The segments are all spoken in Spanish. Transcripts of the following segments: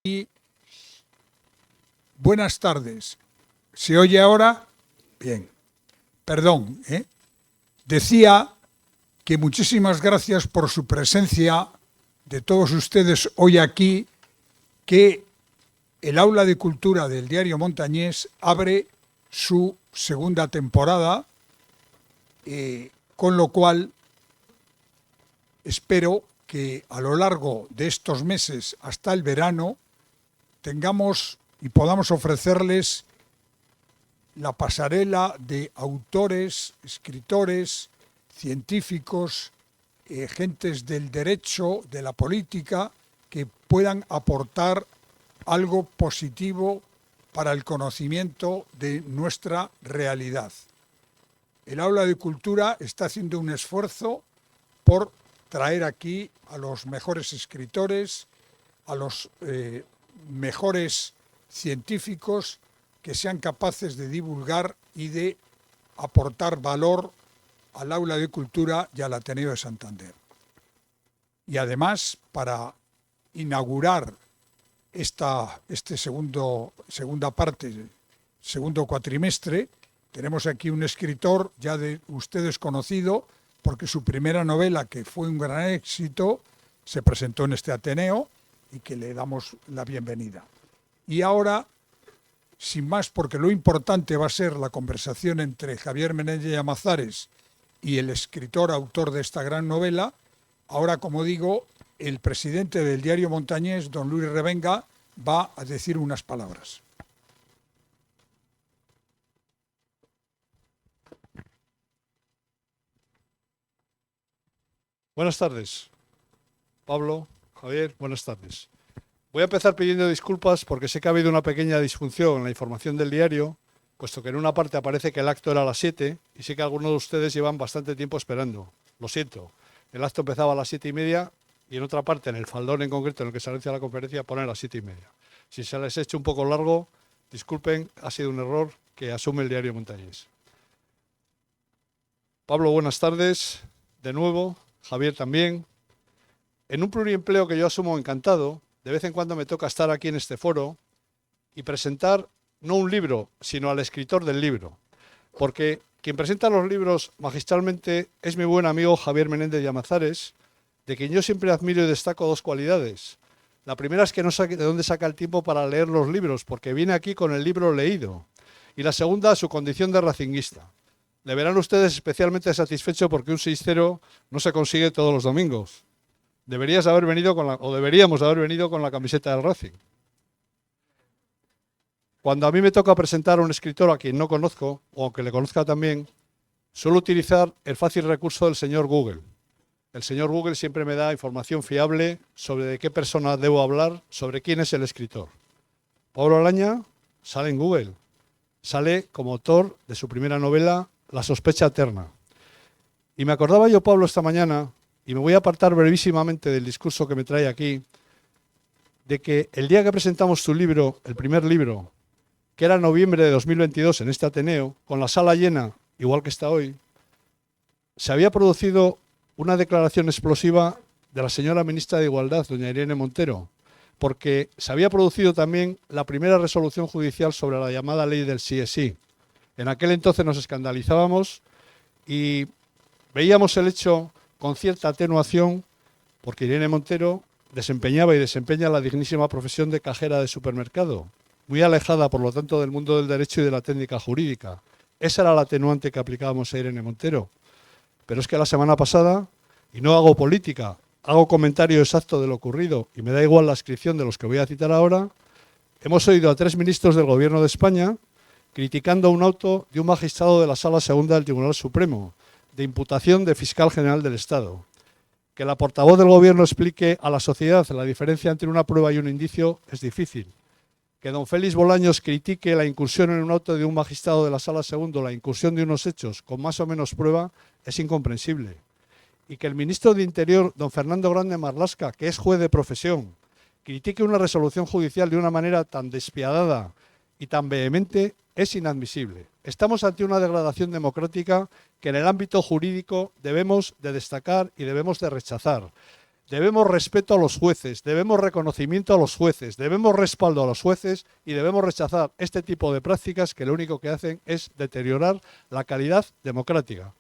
Y buenas tardes. ¿Se oye ahora? Bien. Perdón, ¿eh? Decía que muchísimas gracias por su presencia de todos ustedes hoy aquí, que el Aula de Cultura del Diario Montañés abre su segunda temporada, con lo cual espero que a lo largo de estos meses hasta el verano tengamos y podamos ofrecerles la pasarela de autores, escritores, científicos, gentes del derecho, de la política, que puedan aportar algo positivo para el conocimiento de nuestra realidad. El Aula de Cultura está haciendo un esfuerzo por traer aquí a los mejores escritores, a los mejores científicos que sean capaces de divulgar y de aportar valor al Aula de Cultura y al Ateneo de Santander. Y además, para inaugurar segunda parte, segundo cuatrimestre, tenemos aquí un escritor ya de ustedes conocido, porque su primera novela, que fue un gran éxito, se presentó en este Ateneo y que le damos la bienvenida. Y ahora, sin más, porque lo importante va a ser la conversación entre Javier Menéndez Llamazares y el escritor, autor de esta gran novela, ahora, como digo, el presidente del Diario Montañés, don Luis Revenga, va a decir unas palabras. Buenas tardes, Pablo, Javier, buenas tardes. Voy a empezar pidiendo disculpas porque sé que ha habido una pequeña disfunción en la información del diario, puesto que en una parte aparece que el acto era a las 7 y sé que algunos de ustedes llevan bastante tiempo esperando. Lo siento, el acto empezaba a las 7:30 y en otra parte, en el faldón en concreto en el que se anuncia la conferencia, pone a las 7:30. Si se les ha hecho un poco largo, disculpen, ha sido un error que asume el Diario Montañés. Pablo, buenas tardes, de nuevo. Javier también. En un pluriempleo que yo asumo encantado, de vez en cuando me toca estar aquí en este foro y presentar no un libro, sino al escritor del libro. Porque quien presenta los libros magistralmente es mi buen amigo Javier Menéndez Llamazares, de quien yo siempre admiro y destaco dos cualidades. La primera es que no sé de dónde saca el tiempo para leer los libros, porque viene aquí con el libro leído. Y la segunda, su condición de racinguista. Le verán ustedes especialmente satisfecho porque un 6-0 no se consigue todos los domingos. Deberíamos haber venido con la camiseta del Racing. Cuando a mí me toca presentar a un escritor a quien no conozco, o aunque le conozca también, suelo utilizar el fácil recurso del señor Google. El señor Google siempre me da información fiable sobre de qué persona debo hablar, sobre quién es el escritor. Pablo Alaña sale en Google. Sale como autor de su primera novela, La sospecha eterna. Y me acordaba yo, Pablo, esta mañana, y me voy a apartar brevísimamente del discurso que me trae aquí, de que el día que presentamos tu libro, el primer libro, que era noviembre de 2022 en este Ateneo, con la sala llena, igual que está hoy, se había producido una declaración explosiva de la señora ministra de Igualdad, doña Irene Montero, porque se había producido también la primera resolución judicial sobre la llamada ley del sí es sí. En aquel entonces nos escandalizábamos y veíamos el hecho con cierta atenuación, porque Irene Montero desempeñaba y desempeña la dignísima profesión de cajera de supermercado, muy alejada, por lo tanto, del mundo del derecho y de la técnica jurídica. Esa era la atenuante que aplicábamos a Irene Montero. Pero es que la semana pasada, y no hago política, hago comentario exacto de lo ocurrido, y me da igual la inscripción de los que voy a citar ahora, hemos oído a 3 ministros del Gobierno de España criticando un auto de un magistrado de la Sala Segunda del Tribunal Supremo, de imputación de Fiscal General del Estado. Que la portavoz del Gobierno explique a la sociedad la diferencia entre una prueba y un indicio es difícil. Que don Félix Bolaños critique la incursión en un auto de un magistrado de la Sala Segunda, la incursión de unos hechos con más o menos prueba, es incomprensible. Y que el ministro de Interior, don Fernando Grande Marlaska, que es juez de profesión, critique una resolución judicial de una manera tan despiadada y tan vehemente, es inadmisible. Estamos ante una degradación democrática que en el ámbito jurídico debemos de destacar y debemos de rechazar. Debemos respeto a los jueces, debemos reconocimiento a los jueces, debemos respaldo a los jueces y debemos rechazar este tipo de prácticas que lo único que hacen es deteriorar la calidad democrática.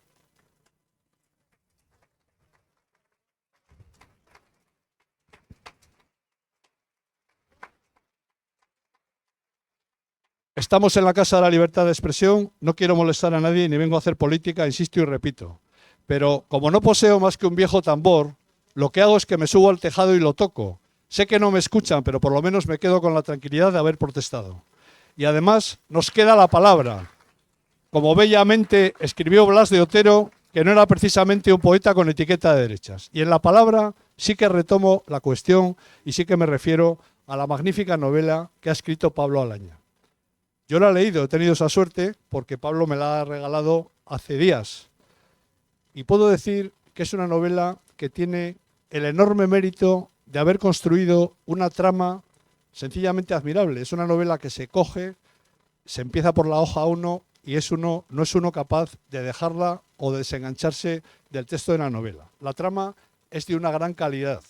Estamos en la Casa de la Libertad de Expresión, no quiero molestar a nadie ni vengo a hacer política, insisto y repito. Pero como no poseo más que un viejo tambor, lo que hago es que me subo al tejado y lo toco. Sé que no me escuchan, pero por lo menos me quedo con la tranquilidad de haber protestado. Y además nos queda la palabra. Como bellamente escribió Blas de Otero, que no era precisamente un poeta con etiqueta de derechas. Y en la palabra sí que retomo la cuestión y sí que me refiero a la magnífica novela que ha escrito Pablo Alaña. Yo la he leído, he tenido esa suerte porque Pablo me la ha regalado hace días. Y puedo decir que es una novela que tiene el enorme mérito de haber construido una trama sencillamente admirable. Es una novela que se coge, se empieza por la hoja 1 y no es uno capaz de dejarla o de desengancharse del texto de la novela. La trama es de una gran calidad.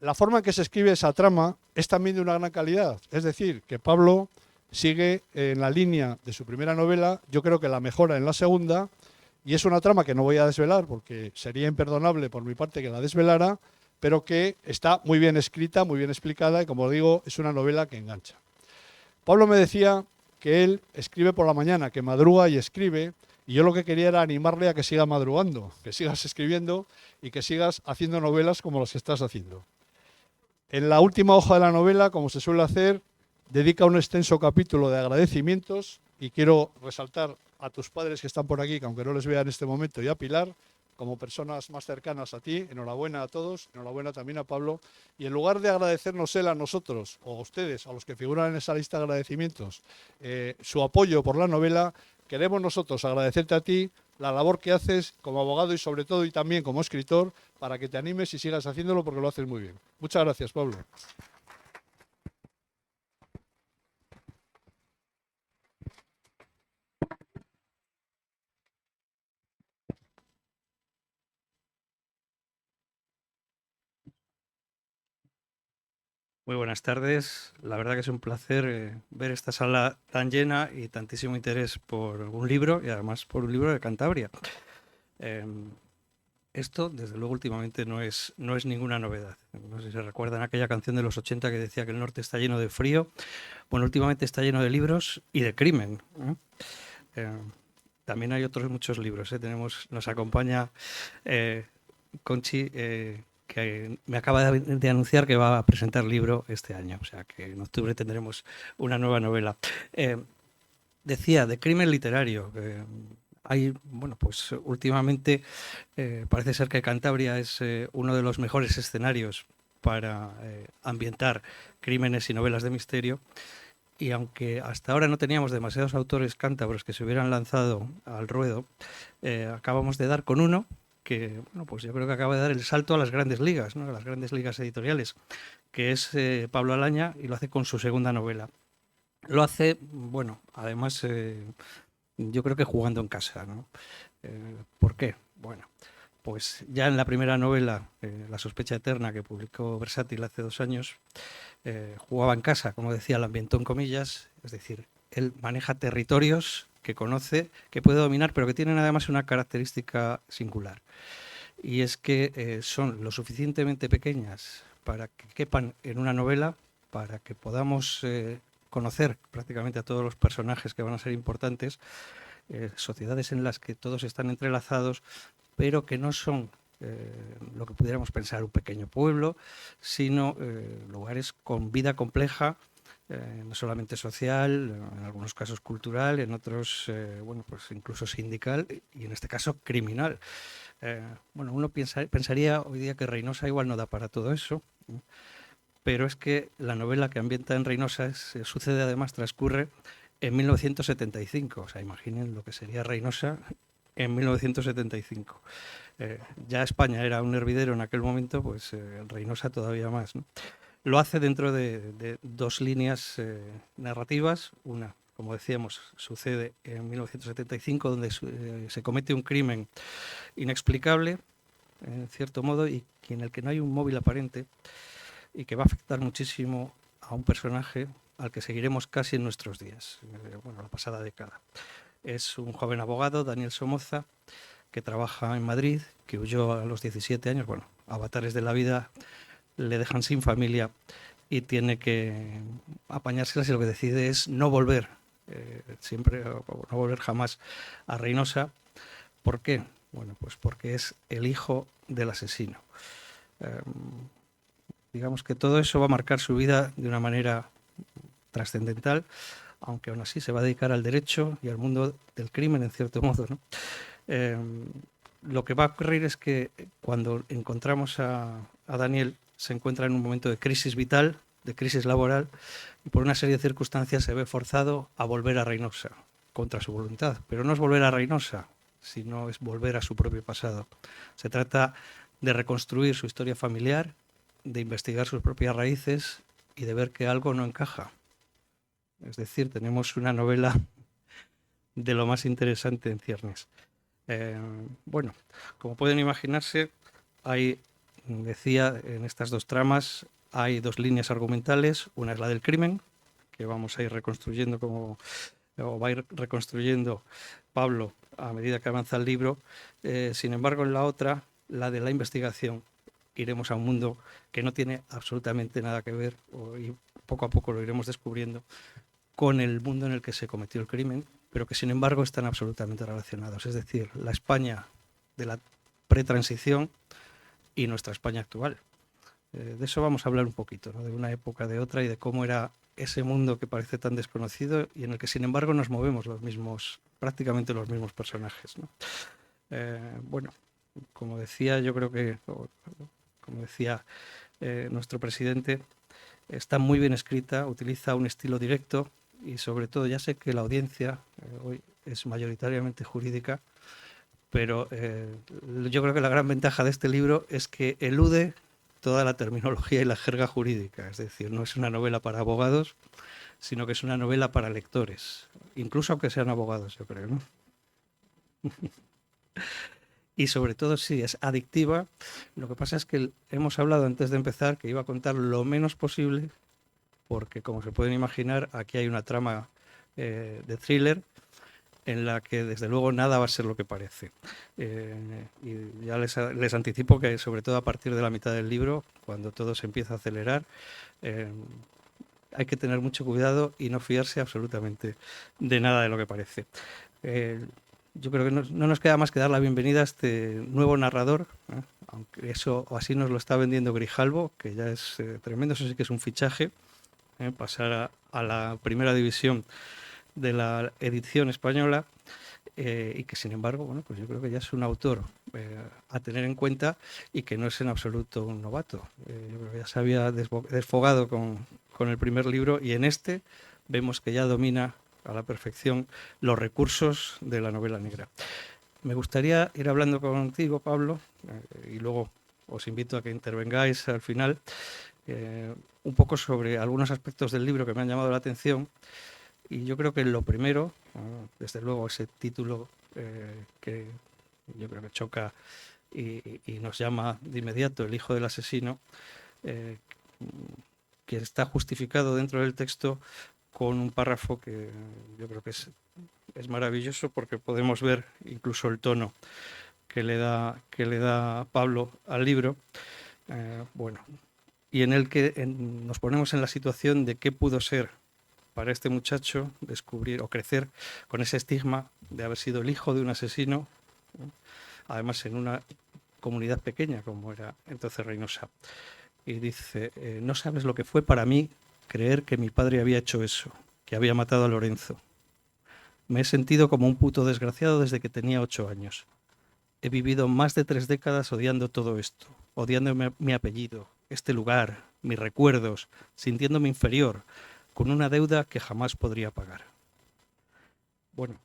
La forma en que se escribe esa trama es también de una gran calidad. Es decir, que Pablo sigue en la línea de su primera novela, yo creo que la mejora en la segunda, y es una trama que no voy a desvelar porque sería imperdonable por mi parte que la desvelara, pero que está muy bien escrita, muy bien explicada y, como digo, es una novela que engancha. Pablo me decía que él escribe por la mañana, que madruga y escribe, y yo lo que quería era animarle a que siga madrugando, que sigas escribiendo y que sigas haciendo novelas como las que estás haciendo. En la última hoja de la novela, como se suele hacer, dedica un extenso capítulo de agradecimientos y quiero resaltar a tus padres que están por aquí, que aunque no les vea en este momento, y a Pilar, como personas más cercanas a ti. Enhorabuena a todos, enhorabuena también a Pablo. Y en lugar de agradecernos él a nosotros, o a ustedes, a los que figuran en esa lista de agradecimientos, su apoyo por la novela, queremos nosotros agradecerte a ti la labor que haces como abogado y sobre todo y también como escritor para que te animes y sigas haciéndolo porque lo haces muy bien. Muchas gracias, Pablo. Muy buenas tardes. La verdad que es un placer ver esta sala tan llena y tantísimo interés por un libro y además por un libro de Cantabria. Esto, desde luego, últimamente no es ninguna novedad. No sé si se recuerdan aquella canción de los 80 que decía que el norte está lleno de frío. Bueno, últimamente está lleno de libros y de crimen. También hay otros muchos libros. Nos acompaña Conchi, que me acaba de anunciar que va a presentar libro este año. O sea que en octubre tendremos una nueva novela. Decía, de crimen literario. Bueno, pues últimamente parece ser que Cantabria es uno de los mejores escenarios para ambientar crímenes y novelas de misterio. Y aunque hasta ahora no teníamos demasiados autores cántabros que se hubieran lanzado al ruedo, acabamos de dar con uno que, bueno, pues yo creo que acaba de dar el salto a las grandes ligas, ¿no? A las grandes ligas editoriales, que es Pablo Alaña, y lo hace con su segunda novela. Lo hace, bueno, además yo creo que jugando en casa, ¿no? ¿Por qué? Bueno, pues ya en la primera novela, La sospecha eterna, que publicó Versátil hace 2 años, jugaba en casa, como decía, la ambientó en comillas, es decir, él maneja territorios que conoce, que puede dominar, pero que tienen además una característica singular. Y es que son lo suficientemente pequeñas para que quepan en una novela, para que podamos conocer prácticamente a todos los personajes que van a ser importantes, sociedades en las que todos están entrelazados, pero que no son lo que pudiéramos pensar un pequeño pueblo, sino lugares con vida compleja, no solamente social, en algunos casos cultural, en otros, bueno, pues incluso sindical y en este caso criminal. Bueno, uno pensaría hoy día que Reynosa igual no da para todo eso, pero es que la novela que ambienta en Reynosa sucede además, transcurre en 1975, o sea, imaginen lo que sería Reynosa en 1975. Ya España era un hervidero en aquel momento, pues Reynosa todavía más, ¿no? Lo hace dentro de 2 líneas narrativas. Una, como decíamos, sucede en 1975, donde se comete un crimen inexplicable, en cierto modo, y en el que no hay un móvil aparente, y que va a afectar muchísimo a un personaje al que seguiremos casi en nuestros días, bueno, la pasada década. Es un joven abogado, Daniel Somoza, que trabaja en Madrid, que huyó a los 17 años, bueno, avatares de la vida le dejan sin familia y tiene que apañárselas, y lo que decide es no volver, siempre, no volver jamás a Reynosa. ¿Por qué? Bueno, pues porque es el hijo del asesino. Digamos que todo eso va a marcar su vida de una manera trascendental, aunque aún así se va a dedicar al derecho y al mundo del crimen, en cierto modo, ¿no? Lo que va a ocurrir es que cuando encontramos a Daniel, se encuentra en un momento de crisis vital, de crisis laboral, y por una serie de circunstancias se ve forzado a volver a Reynosa, contra su voluntad. Pero no es volver a Reynosa, sino es volver a su propio pasado. Se trata de reconstruir su historia familiar, de investigar sus propias raíces y de ver que algo no encaja. Es decir, tenemos una novela de lo más interesante en ciernes. Bueno, como pueden imaginarse, hay, decía, en estas dos tramas hay dos líneas argumentales. Una es la del crimen, que vamos a ir reconstruyendo, o va a ir reconstruyendo Pablo a medida que avanza el libro. Sin embargo, en la otra, la de la investigación, iremos a un mundo que no tiene absolutamente nada que ver, y poco a poco lo iremos descubriendo, con el mundo en el que se cometió el crimen, pero que sin embargo están absolutamente relacionados. Es decir, la España de la pretransición y nuestra España actual. De eso vamos a hablar un poquito, ¿no? De una época, de otra, y de cómo era ese mundo que parece tan desconocido y en el que sin embargo nos movemos los mismos, prácticamente los mismos personajes, ¿no? Bueno, como decía, yo creo que, como decía nuestro presidente, está muy bien escrita, utiliza un estilo directo y sobre todo, ya sé que la audiencia hoy es mayoritariamente jurídica, pero yo creo que la gran ventaja de este libro es que elude toda la terminología y la jerga jurídica. Es decir, no es una novela para abogados, sino que es una novela para lectores, incluso aunque sean abogados, yo creo, ¿no? Y sobre todo, sí, es adictiva. Lo que pasa es que hemos hablado antes de empezar que iba a contar lo menos posible, porque como se pueden imaginar, aquí hay una trama de thriller en la que desde luego nada va a ser lo que parece. Y ya les anticipo que sobre todo a partir de la mitad del libro, cuando todo se empieza a acelerar, hay que tener mucho cuidado y no fiarse absolutamente de nada de lo que parece. Yo creo que no nos queda más que dar la bienvenida a este nuevo narrador, aunque eso o así nos lo está vendiendo Grijalbo, que ya es tremendo, eso sí que es un fichaje, pasar a la primera división de la edición española, y que sin embargo, bueno, pues yo creo que ya es un autor a tener en cuenta y que no es en absoluto un novato. Yo creo que ya se había desfogado con el primer libro y en este vemos que ya domina a la perfección los recursos de la novela negra. Me gustaría ir hablando contigo, Pablo, y luego os invito a que intervengáis al final, un poco sobre algunos aspectos del libro que me han llamado la atención. Y yo creo que lo primero, desde luego ese título que yo creo que choca y nos llama de inmediato, El hijo del asesino, que está justificado dentro del texto con un párrafo que yo creo que es maravilloso, porque podemos ver incluso el tono que le da Pablo al libro, bueno, y en el que nos ponemos en la situación de qué pudo ser para este muchacho descubrir o crecer con ese estigma de haber sido el hijo de un asesino, además en una comunidad pequeña como era entonces Reynosa. Y dice, no sabes lo que fue para mí creer que mi padre había hecho eso, que había matado a Lorenzo. Me he sentido como un puto desgraciado desde que tenía 8 años. He vivido más de 3 décadas odiando todo esto, odiando mi apellido, este lugar, mis recuerdos, sintiéndome inferior, con una deuda que jamás podría pagar. Bueno,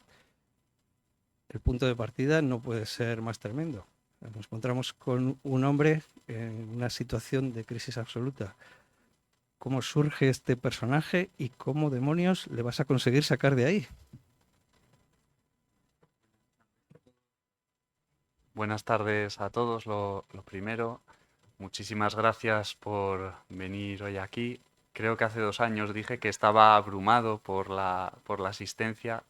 el punto de partida no puede ser más tremendo. Nos encontramos con un hombre en una situación de crisis absoluta. ¿Cómo surge este personaje y cómo demonios le vas a conseguir sacar de ahí? Buenas tardes a todos. Lo primero, muchísimas gracias por venir hoy aquí. Creo que hace 2 años dije que estaba abrumado por la asistencia.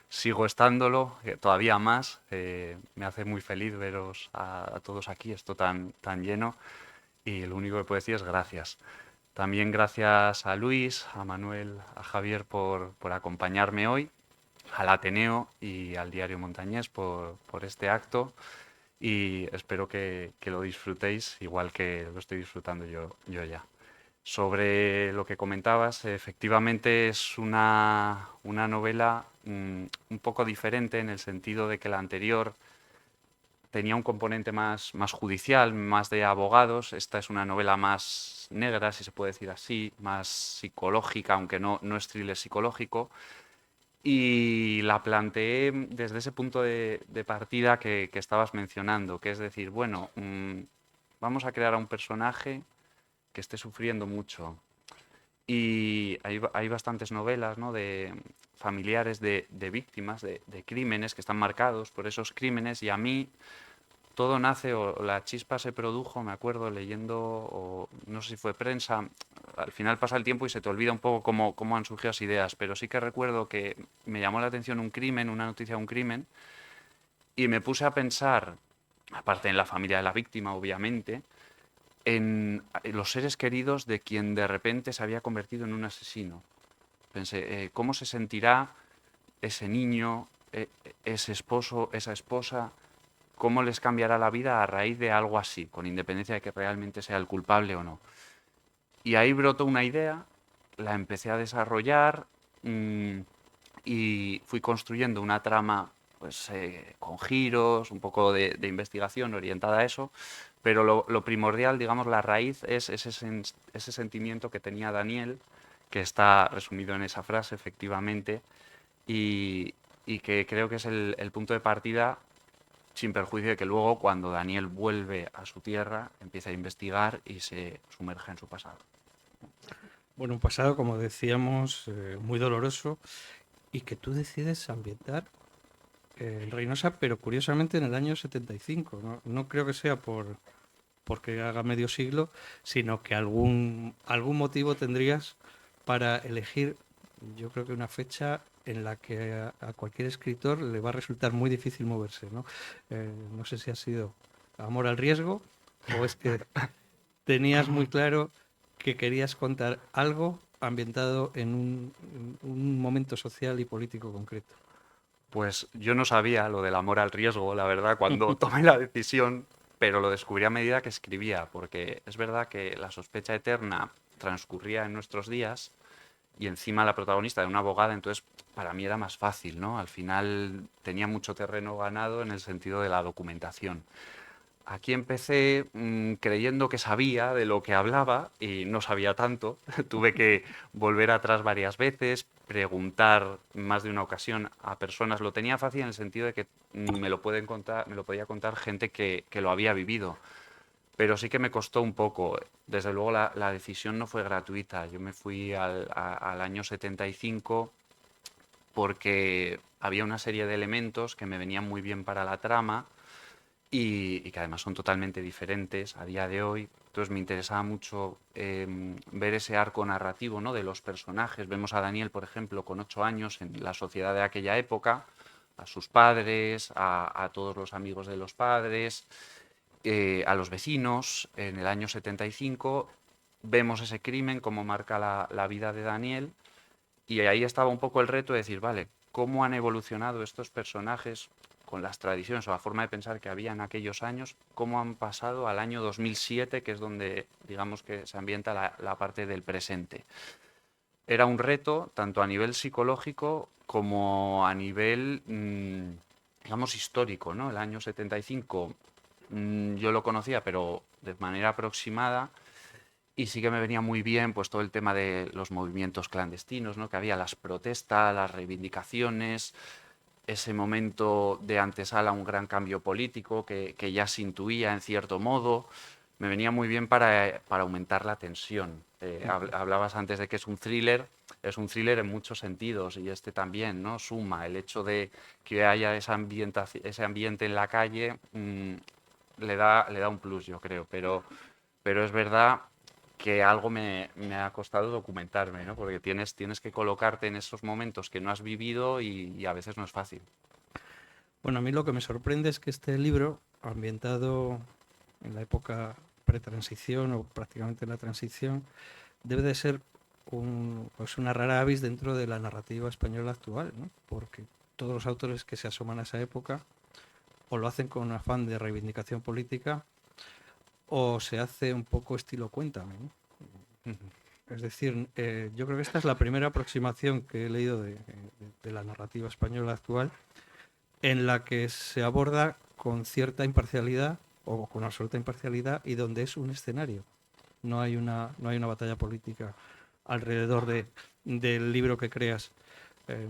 Sigo estándolo, todavía más. Me hace muy feliz veros a todos aquí, esto tan lleno. Y lo único que puedo decir es gracias. También gracias a Luis, a Manuel, a Javier por acompañarme hoy, al Ateneo y al Diario Montañés por este acto y espero que lo disfrutéis igual que lo estoy disfrutando yo ya. Sobre lo que comentabas, efectivamente es una novela un poco diferente en el sentido de que la anterior tenía un componente más judicial, más de abogados. Esta es una novela más negra, si se puede decir así, más psicológica, aunque no es thriller psicológico. Y la planteé desde ese punto de partida que estabas mencionando, que es decir, bueno, vamos a crear a un personaje que esté sufriendo mucho. Y hay bastantes novelas, ¿no?, de familiares de víctimas de crímenes que están marcados por esos crímenes y a mí todo nace o la chispa se produjo, me acuerdo, leyendo, o no sé si fue prensa, al final pasa el tiempo y se te olvida un poco cómo han surgido las ideas, pero sí que recuerdo que me llamó la atención un crimen, una noticia de un crimen, y me puse a pensar, aparte en la familia de la víctima, obviamente, en los seres queridos de quien de repente se había convertido en un asesino. Pensé, ¿cómo se sentirá ese niño, ese esposo, esa esposa? ¿Cómo les cambiará la vida a raíz de algo así, con independencia de que realmente sea el culpable o no? Y ahí brotó una idea, la empecé a desarrollar y fui construyendo una trama pues, con giros, un poco de investigación orientada a eso, pero lo primordial, digamos, la raíz es ese sentimiento que tenía Daniel, que está resumido en esa frase, efectivamente, y, y que creo que es el punto de partida sin perjuicio de que luego cuando Daniel vuelve a su tierra empieza a investigar y se sumerge en su pasado. Bueno, un pasado, como decíamos, muy doloroso y que tú decides ambientar en Reynosa, pero curiosamente en el año 75. No creo que sea porque haga medio siglo, sino que algún motivo tendrías para elegir, yo creo que una fecha en la que a cualquier escritor le va a resultar muy difícil moverse, ¿no? No sé si ha sido amor al riesgo o es que tenías muy claro que querías contar algo ambientado en un momento social y político concreto. Pues yo no sabía lo del amor al riesgo, la verdad, cuando tomé la decisión, pero lo descubrí a medida que escribía, porque es verdad que la sospecha eterna transcurría en nuestros días y encima la protagonista de una abogada, entonces para mí era más fácil, ¿no? Al final tenía mucho terreno ganado en el sentido de la documentación. Aquí empecé creyendo que sabía de lo que hablaba y no sabía tanto. Tuve que volver atrás varias veces, preguntar más de una ocasión a personas. Lo tenía fácil en el sentido de que me lo podía contar gente que lo había vivido. Pero sí que me costó un poco. Desde luego la decisión no fue gratuita. Yo me fui al año 75 porque había una serie de elementos que me venían muy bien para la trama y que además son totalmente diferentes a día de hoy. Entonces me interesaba mucho ver ese arco narrativo, ¿no?, de los personajes. Vemos a Daniel, por ejemplo, con 8 años en la sociedad de aquella época, a sus padres, a todos los amigos de los padres, a los vecinos. En el año 75 vemos ese crimen, cómo marca la vida de Daniel, y ahí estaba un poco el reto de decir, vale, ¿cómo han evolucionado estos personajes con las tradiciones o la forma de pensar que había en aquellos años? ¿Cómo han pasado al año 2007, que es donde, digamos, que se ambienta la parte del presente? Era un reto tanto a nivel psicológico como a nivel, digamos, histórico, ¿no? El año 75 yo lo conocía, pero de manera aproximada, y sí que me venía muy bien pues todo el tema de los movimientos clandestinos, ¿no?, que había, las protestas, las reivindicaciones, ese momento de antesala a un gran cambio político que ya se intuía en cierto modo. me venía muy bien para aumentar la tensión. Hablabas antes de que es un thriller en muchos sentidos y este también, ¿no? Suma el hecho de que haya ese ambiente en la calle, le da un plus, yo creo, pero es verdad que algo me ha costado documentarme, ¿no? Porque tienes que colocarte en esos momentos que no has vivido y a veces no es fácil. Bueno, a mí lo que me sorprende es que este libro, ambientado en la época pretransición o prácticamente en la transición, debe de ser pues una rara avis dentro de la narrativa española actual, ¿no? Porque todos los autores que se asoman a esa época o lo hacen con afán de reivindicación política o se hace un poco estilo cuéntame, ¿no? Es decir, yo creo que esta es la primera aproximación que he leído de la narrativa española actual en la que se aborda con cierta imparcialidad o con absoluta imparcialidad y donde es un escenario. No hay una batalla política alrededor del libro que creas. Eh,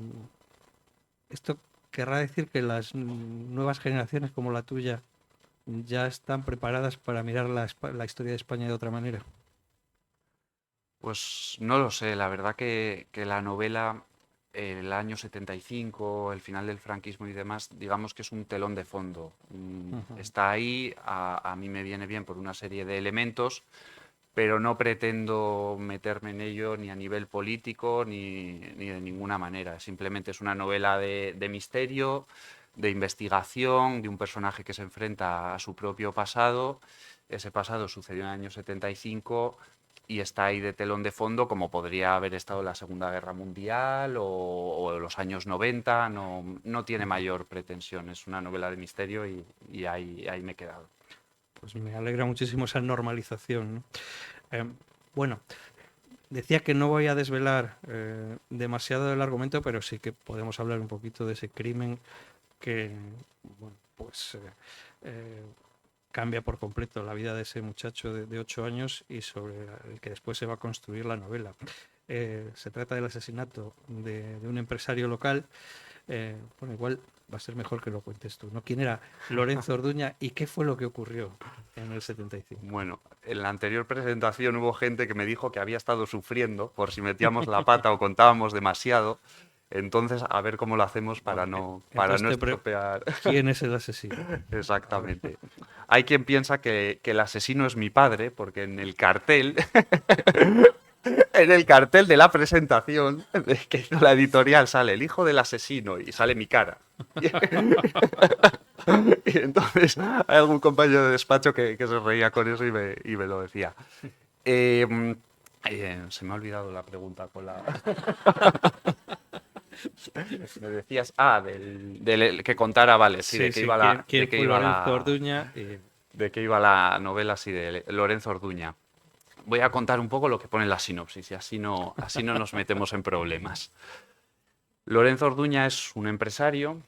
esto querrá decir que las nuevas generaciones como la tuya ya están preparadas para mirar la historia de España de otra manera. Pues no lo sé, la verdad que la novela, el año 75, el final del franquismo y demás, digamos que es un telón de fondo. Está ahí, a mí me viene bien por una serie de elementos, pero no pretendo meterme en ello ni a nivel político ni de ninguna manera. Simplemente es una novela de misterio, de investigación, de un personaje que se enfrenta a su propio pasado. Ese pasado sucedió en el año 75 y está ahí de telón de fondo como podría haber estado la Segunda Guerra Mundial o los años 90. No tiene mayor pretensión, es una novela de misterio y ahí me he quedado. Pues me alegra muchísimo esa normalización, ¿no? Bueno, decía que no voy a desvelar demasiado del argumento, pero sí que podemos hablar un poquito de ese crimen que, bueno, pues cambia por completo la vida de ese muchacho de 8 años y sobre el que después se va a construir la novela. Se trata del asesinato de un empresario local. Bueno, igual va a ser mejor que lo cuentes tú, ¿no? ¿Quién era Lorenzo Orduña y qué fue lo que ocurrió en el 75? Bueno, en la anterior presentación hubo gente que me dijo que había estado sufriendo por si metíamos la pata o contábamos demasiado. Entonces, a ver cómo lo hacemos para Bueno, para entonces no estropear. ¿quién es el asesino? A ver. Exactamente. Hay quien piensa que el asesino es mi padre, porque en el cartel, en el cartel de la presentación que hizo la editorial sale el hijo del asesino y sale mi cara. Y entonces hay algún compañero de despacho que se reía con eso y me lo decía. Eh, Se me ha olvidado la pregunta con la... Me decías, que contara, vale, sí, Sí, sí, ¿quién de qué fue iba Lorenzo Orduña? de qué iba la novela, sí, de Lorenzo Orduña. Voy a contar un poco lo que pone en la sinopsis y así no nos metemos en problemas. Lorenzo Orduña es un empresario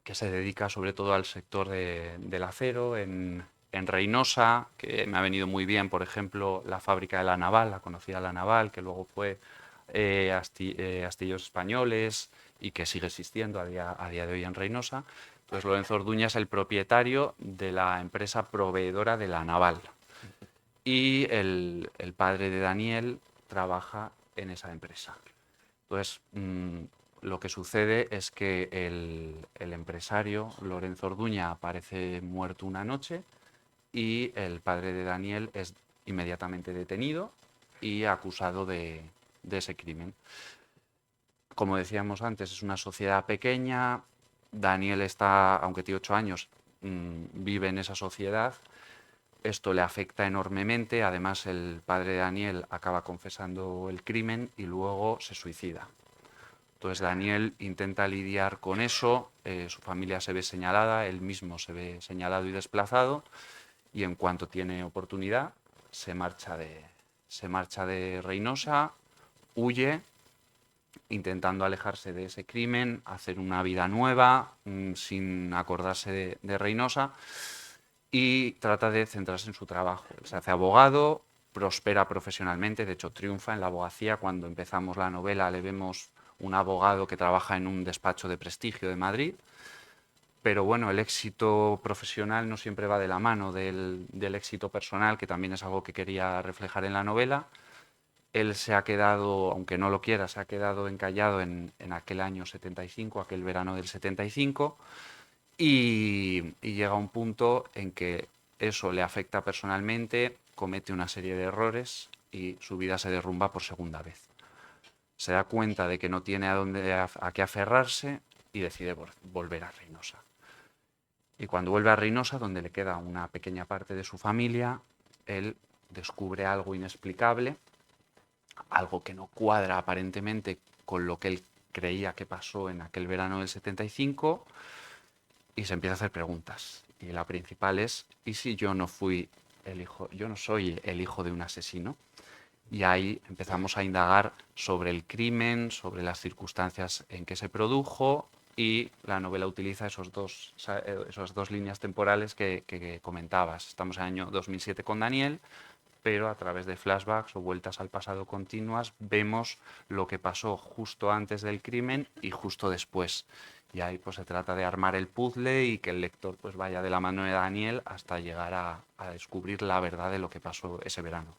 que se dedica sobre todo al sector del acero en Reynosa, que me ha venido muy bien, por ejemplo, la fábrica de La Naval, la conocida La Naval, que luego fue Astilleros Españoles y que sigue existiendo a día de hoy en Reynosa. Entonces Lorenzo Orduña es el propietario de la empresa proveedora de La Naval y el padre de Daniel trabaja en esa empresa. Entonces, lo que sucede es que el empresario Lorenzo Orduña aparece muerto una noche y el padre de Daniel es inmediatamente detenido y acusado de ese crimen. Como decíamos antes, es una sociedad pequeña. Daniel está, aunque tiene 8 años, vive en esa sociedad. Esto le afecta enormemente. Además, el padre de Daniel acaba confesando el crimen y luego se suicida. Entonces Daniel intenta lidiar con eso, su familia se ve señalada, él mismo se ve señalado y desplazado, y en cuanto tiene oportunidad se marcha de Reynosa, huye, intentando alejarse de ese crimen, hacer una vida nueva, sin acordarse de Reynosa, y trata de centrarse en su trabajo. Él se hace abogado, prospera profesionalmente, de hecho triunfa en la abogacía. Cuando empezamos la novela le vemos un abogado que trabaja en un despacho de prestigio de Madrid, pero bueno, el éxito profesional no siempre va de la mano del éxito personal, que también es algo que quería reflejar en la novela. Él se ha quedado, aunque no lo quiera, se ha quedado encallado en aquel año 75, aquel verano del 75, y llega un punto en que eso le afecta personalmente, comete una serie de errores y su vida se derrumba por segunda vez. Se da cuenta de que no tiene a qué aferrarse y decide volver a Reynosa. Y cuando vuelve a Reynosa, donde le queda una pequeña parte de su familia, él descubre algo inexplicable, algo que no cuadra aparentemente con lo que él creía que pasó en aquel verano del 75, y se empieza a hacer preguntas. Y la principal es, ¿y si yo no fui el hijo, yo no soy el hijo de un asesino? Y ahí empezamos a indagar sobre el crimen, sobre las circunstancias en que se produjo, y la novela utiliza esas dos líneas temporales que comentabas. Estamos en el año 2007 con Daniel, pero a través de flashbacks o vueltas al pasado continuas vemos lo que pasó justo antes del crimen y justo después. Y ahí pues se trata de armar el puzzle y que el lector pues vaya de la mano de Daniel hasta llegar a descubrir la verdad de lo que pasó ese verano.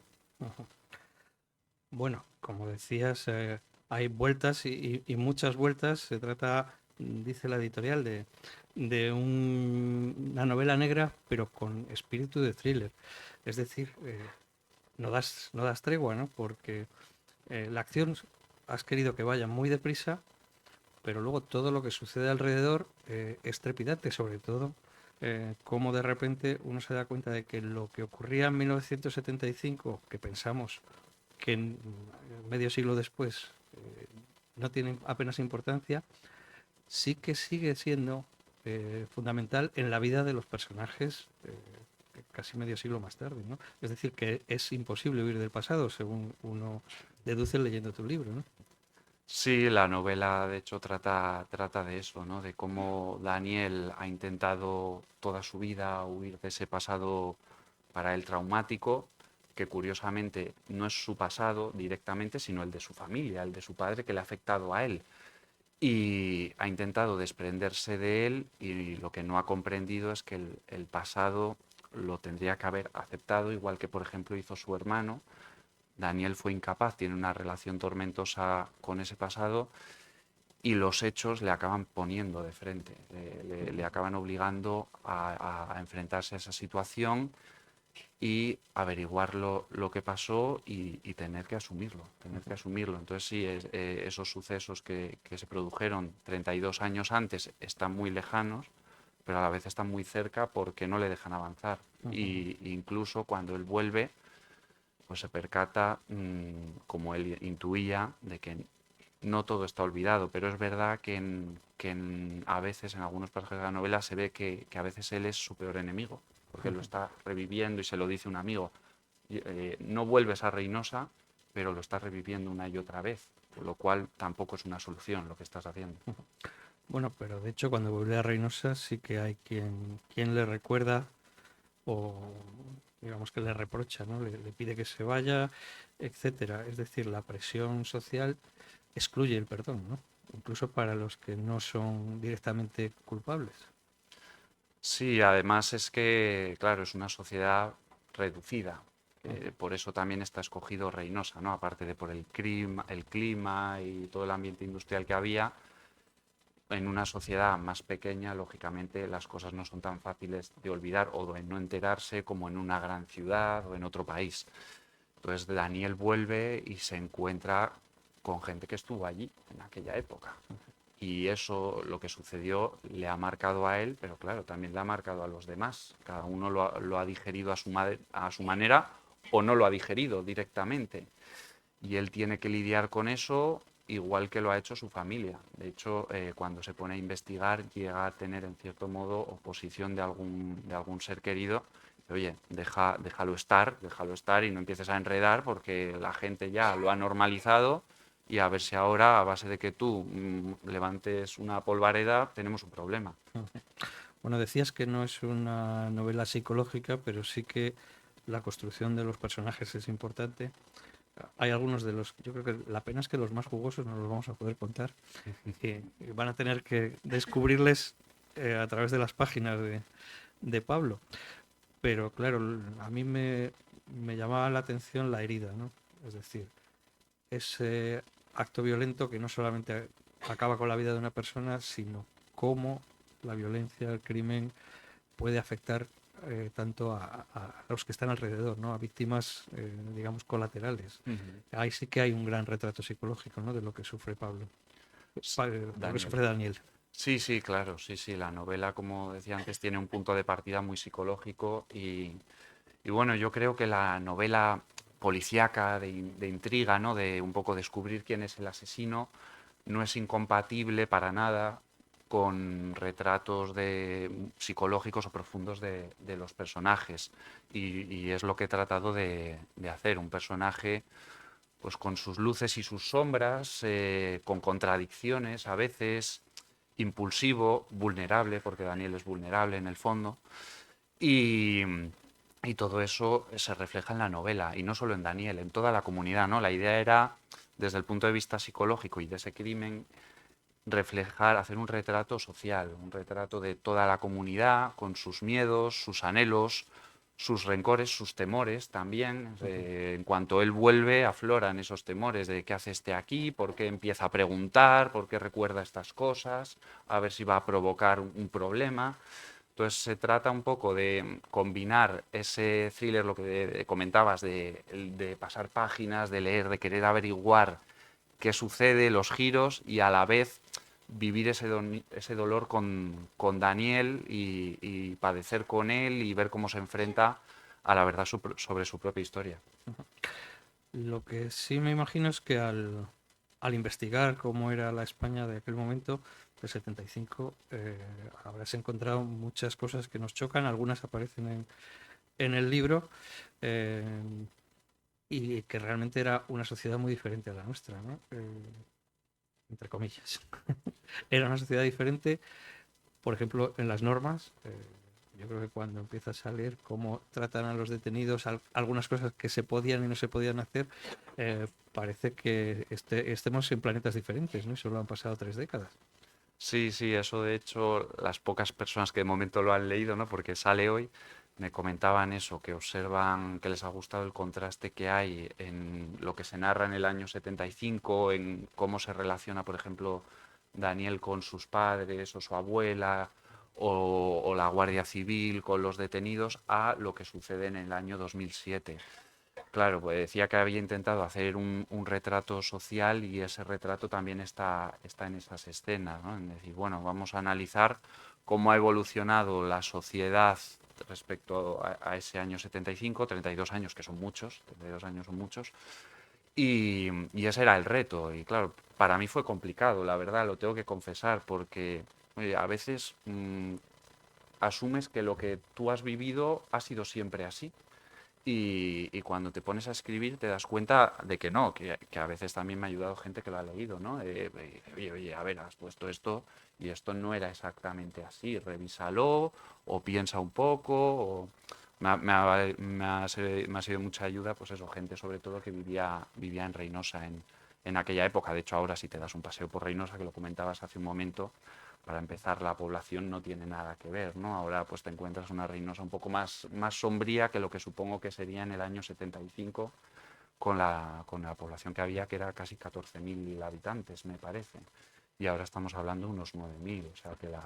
Bueno, como decías, hay vueltas y muchas vueltas. Se trata, dice la editorial, de una novela negra, pero con espíritu de thriller. Es decir, no das tregua, ¿no? Porque la acción has querido que vaya muy deprisa, pero luego todo lo que sucede alrededor es trepidante, sobre todo cómo de repente uno se da cuenta de que lo que ocurría en 1975, que pensamos que medio siglo después no tiene apenas importancia, sí que sigue siendo fundamental en la vida de los personajes casi medio siglo más tarde, ¿no? Es decir, que es imposible huir del pasado, según uno deduce leyendo tu libro, ¿no? Sí, la novela de hecho trata de eso, ¿no? De cómo Daniel ha intentado toda su vida huir de ese pasado para él traumático, que curiosamente no es su pasado directamente, sino el de su familia, el de su padre, que le ha afectado a él. Y ha intentado desprenderse de él, y lo que no ha comprendido es que el pasado lo tendría que haber aceptado, igual que por ejemplo hizo su hermano. Daniel fue incapaz, tiene una relación tormentosa con ese pasado, y los hechos le acaban poniendo de frente, le acaban obligando a enfrentarse a esa situación y averiguar lo que pasó y tener que asumirlo, tener que asumirlo. Entonces sí, esos sucesos que se produjeron 32 años antes están muy lejanos, pero a la vez están muy cerca porque no le dejan avanzar. Y incluso cuando él vuelve, pues se percata, como él intuía, de que no todo está olvidado, pero es verdad que a veces en algunos pasajes de la novela se ve que a veces él es su peor enemigo, porque lo está reviviendo y se lo dice un amigo. No vuelves a Reynosa, pero lo estás reviviendo una y otra vez, por lo cual tampoco es una solución lo que estás haciendo. Bueno, pero de hecho cuando vuelve a Reynosa sí que hay quien le recuerda o digamos que le reprocha, ¿no? Le pide que se vaya, etcétera. Es decir, la presión social excluye el perdón, ¿no? Incluso para los que no son directamente culpables. Sí, además es que, claro, es una sociedad reducida. Por eso también está escogido Reynosa, ¿no? Aparte de por el clima y todo el ambiente industrial que había, en una sociedad más pequeña, lógicamente, las cosas no son tan fáciles de olvidar o de no enterarse como en una gran ciudad o en otro país. Entonces Daniel vuelve y se encuentra con gente que estuvo allí en aquella época. Y eso, lo que sucedió, le ha marcado a él, pero claro, también le ha marcado a los demás. Cada uno lo ha digerido a su manera, o no lo ha digerido directamente. Y él tiene que lidiar con eso igual que lo ha hecho su familia. De hecho, cuando se pone a investigar, llega a tener en cierto modo oposición de algún ser querido. Oye, déjalo estar y no empieces a enredar, porque la gente ya lo ha normalizado, y a ver si ahora, a base de que tú levantes una polvareda, tenemos un problema. Bueno, decías que no es una novela psicológica, pero sí que la construcción de los personajes es importante. Hay algunos de los, yo creo que la pena es que los más jugosos no los vamos a poder contar. Y van a tener que descubrirles a través de las páginas de Pablo. Pero claro, a mí me llamaba la atención la herida, ¿no? Es decir, ese acto violento que no solamente acaba con la vida de una persona, sino cómo la violencia, el crimen puede afectar tanto a los que están alrededor, ¿no? A víctimas, digamos, colaterales. Ujú. Ahí sí que hay un gran retrato psicológico, ¿no? De lo que sufre Pablo, lo que Daniel. sufre Daniel. Sí, sí, claro, sí, sí. La novela, como decía antes, tiene un punto de partida muy psicológico y bueno, yo creo que la novela policíaca de intriga, ¿no? De un poco descubrir quién es el asesino, no es incompatible para nada con retratos psicológicos o profundos de los personajes. Y es lo que he tratado de hacer. Un personaje pues con sus luces y sus sombras, con contradicciones a veces, impulsivo, vulnerable, porque Daniel es vulnerable en el fondo. Y, y todo eso se refleja en la novela, y no solo en Daniel, en toda la comunidad, ¿no? La idea era, desde el punto de vista psicológico y de ese crimen, reflejar, hacer un retrato social, un retrato de toda la comunidad, con sus miedos, sus anhelos, sus rencores, sus temores también. En cuanto él vuelve, afloran esos temores de qué hace este aquí, por qué empieza a preguntar, por qué recuerda estas cosas, a ver si va a provocar un problema. Entonces se trata un poco de combinar ese thriller, lo que comentabas, de pasar páginas, de leer, de querer averiguar qué sucede, los giros, y a la vez vivir ese dolor con Daniel y padecer con él y ver cómo se enfrenta a la verdad sobre su propia historia. Lo que sí me imagino es que al investigar cómo era la España de aquel momento, del 75, habrás encontrado muchas cosas que nos chocan, algunas aparecen en el libro, eh, y que realmente era una sociedad muy diferente a la nuestra, ¿no? Entre comillas. Era una sociedad diferente, por ejemplo, en las normas. Yo creo que cuando empiezas a leer cómo tratan a los detenidos, algunas cosas que se podían y no se podían hacer, parece que estemos en planetas diferentes, ¿no? Y solo han pasado 3 décadas. Sí, sí, eso de hecho las pocas personas que de momento lo han leído, ¿no? Porque sale hoy, me comentaban eso, que observan que les ha gustado el contraste que hay en lo que se narra en el año 75, en cómo se relaciona, por ejemplo, Daniel con sus padres o su abuela o la Guardia Civil con los detenidos, a lo que sucede en el año 2007. Claro, pues decía que había intentado hacer un retrato social, y ese retrato también está en esas escenas, ¿no? En decir, bueno, vamos a analizar cómo ha evolucionado la sociedad respecto a ese año 75, 32 años, que son muchos, 32 años son muchos, y ese era el reto. Y claro, para mí fue complicado, la verdad, lo tengo que confesar, porque oye, a veces asumes que lo que tú has vivido ha sido siempre así. Y cuando te pones a escribir te das cuenta de que no, que a veces también me ha ayudado gente que lo ha leído, ¿no? Oye, oye, a ver, has puesto esto y esto no era exactamente así, revísalo o piensa un poco. Me ha sido mucha ayuda, pues eso, gente sobre todo que vivía en Reynosa en aquella época. De hecho, ahora si te das un paseo por Reynosa, que lo comentabas hace un momento, para empezar, la población no tiene nada que ver, ¿no? Ahora pues te encuentras una Reynosa un poco más sombría que lo que supongo que sería en el año 75, con la población que había, que era casi 14.000 habitantes, me parece. Y ahora estamos hablando de unos 9.000, o sea que la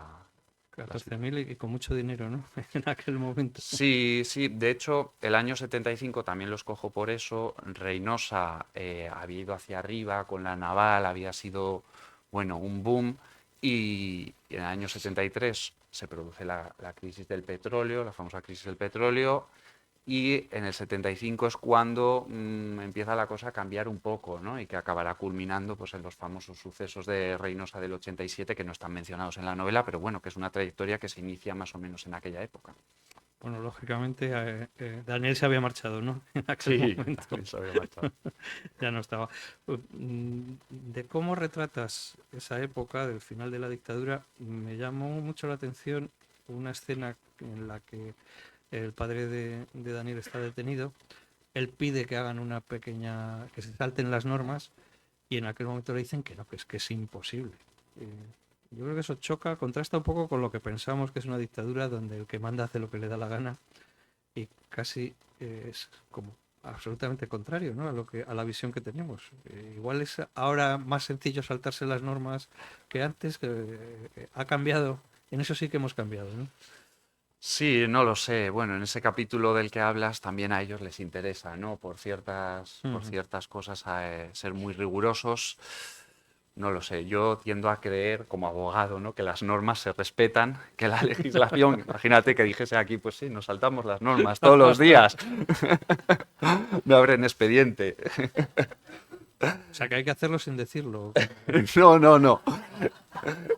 14.000 y con mucho dinero, ¿no? En aquel momento. Sí, sí, de hecho, el año 75 también lo escojo por eso. Reynosa había ido hacia arriba con la naval, había sido, bueno, un boom. Y en el año 73 se produce la crisis del petróleo, la famosa crisis del petróleo. Y en el 75 es cuando empieza la cosa a cambiar un poco, ¿no? Y que acabará culminando pues, en los famosos sucesos de Reynosa del 87, que no están mencionados en la novela, pero bueno, que es una trayectoria que se inicia más o menos en aquella época. Bueno, lógicamente Daniel se había marchado, ¿no? En aquel Sí, momento. se había marchado. Ya no estaba. De cómo retratas esa época del final de la dictadura, me llamó mucho la atención una escena en la que el padre de Daniel está detenido. Él pide que hagan una pequeña, que se salten las normas, y en aquel momento le dicen que no, que es imposible. Yo creo que eso choca, contrasta un poco con lo que pensamos que es una dictadura donde el que manda hace lo que le da la gana y casi es como absolutamente contrario, ¿no? A la visión que tenemos. Igual es ahora más sencillo saltarse las normas que antes, que ha cambiado. En eso sí que hemos cambiado, ¿no? Sí, no lo sé. Bueno, en ese capítulo del que hablas también a ellos les interesa, ¿no? Por Ujú. ciertas cosas ser muy rigurosos. No lo sé. Yo tiendo a creer como abogado, ¿no? Que las normas se respetan, que la legislación, imagínate que dijese aquí, pues sí, nos saltamos las normas todos los días. Me abren expediente. O sea que hay que hacerlo sin decirlo. Como... No, no, no.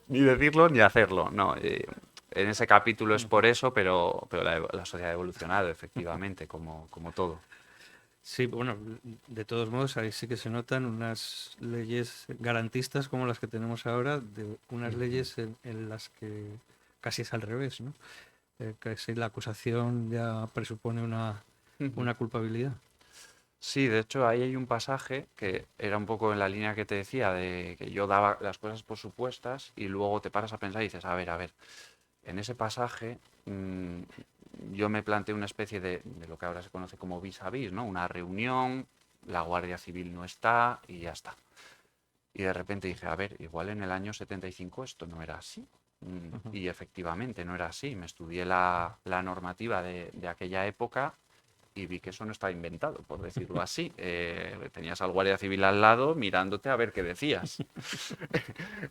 Ni decirlo ni hacerlo. No. En ese capítulo es por eso, pero la sociedad ha evolucionado, efectivamente, como todo. Sí, bueno, de todos modos ahí sí que se notan unas leyes garantistas como las que tenemos ahora, de unas Ujú. leyes en las que casi es al revés, ¿no? Que si la acusación ya presupone Ujú. una culpabilidad. Sí, de hecho, ahí hay un pasaje que era un poco en la línea que te decía, de que yo daba las cosas por supuestas y luego te paras a pensar y dices, a ver, en ese pasaje yo me planteé una especie de lo que ahora se conoce como vis a vis, ¿no? Una reunión, la Guardia Civil no está y ya está. Y de repente dije, a ver, igual en el año 75 esto no era así. Ujú. Y efectivamente no era así. Me estudié la normativa de aquella época y vi que eso no estaba inventado, por decirlo así. Tenías al guardia civil al lado mirándote a ver qué decías.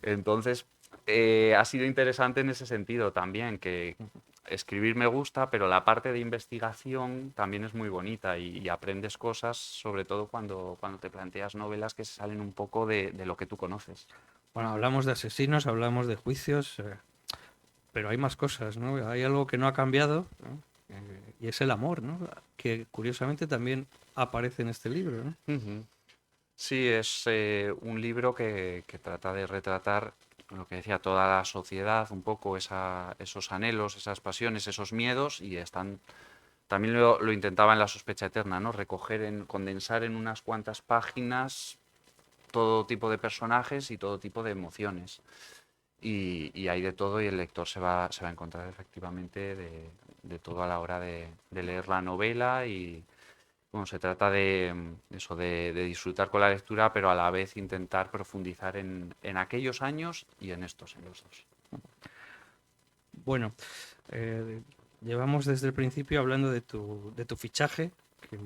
Entonces, ha sido interesante en ese sentido también, que escribir me gusta, pero la parte de investigación también es muy bonita y aprendes cosas, sobre todo cuando te planteas novelas que se salen un poco de lo que tú conoces. Bueno, hablamos de asesinos, hablamos de juicios, pero hay más cosas, ¿no? Hay algo que no ha cambiado, ¿no? Y es el amor, ¿no? Que curiosamente también aparece en este libro, ¿no? Ujú. Sí, es un libro que trata de retratar lo que decía toda la sociedad, un poco esos anhelos, esas pasiones, esos miedos, y están también lo intentaba en La sospecha eterna, ¿no? Condensar en unas cuantas páginas todo tipo de personajes y todo tipo de emociones. Y hay de todo y el lector se va a encontrar efectivamente de todo a la hora de leer la novela y bueno, se trata de eso, de disfrutar con la lectura, pero a la vez intentar profundizar en aquellos años y en los dos. Bueno, llevamos desde el principio hablando de tu fichaje, que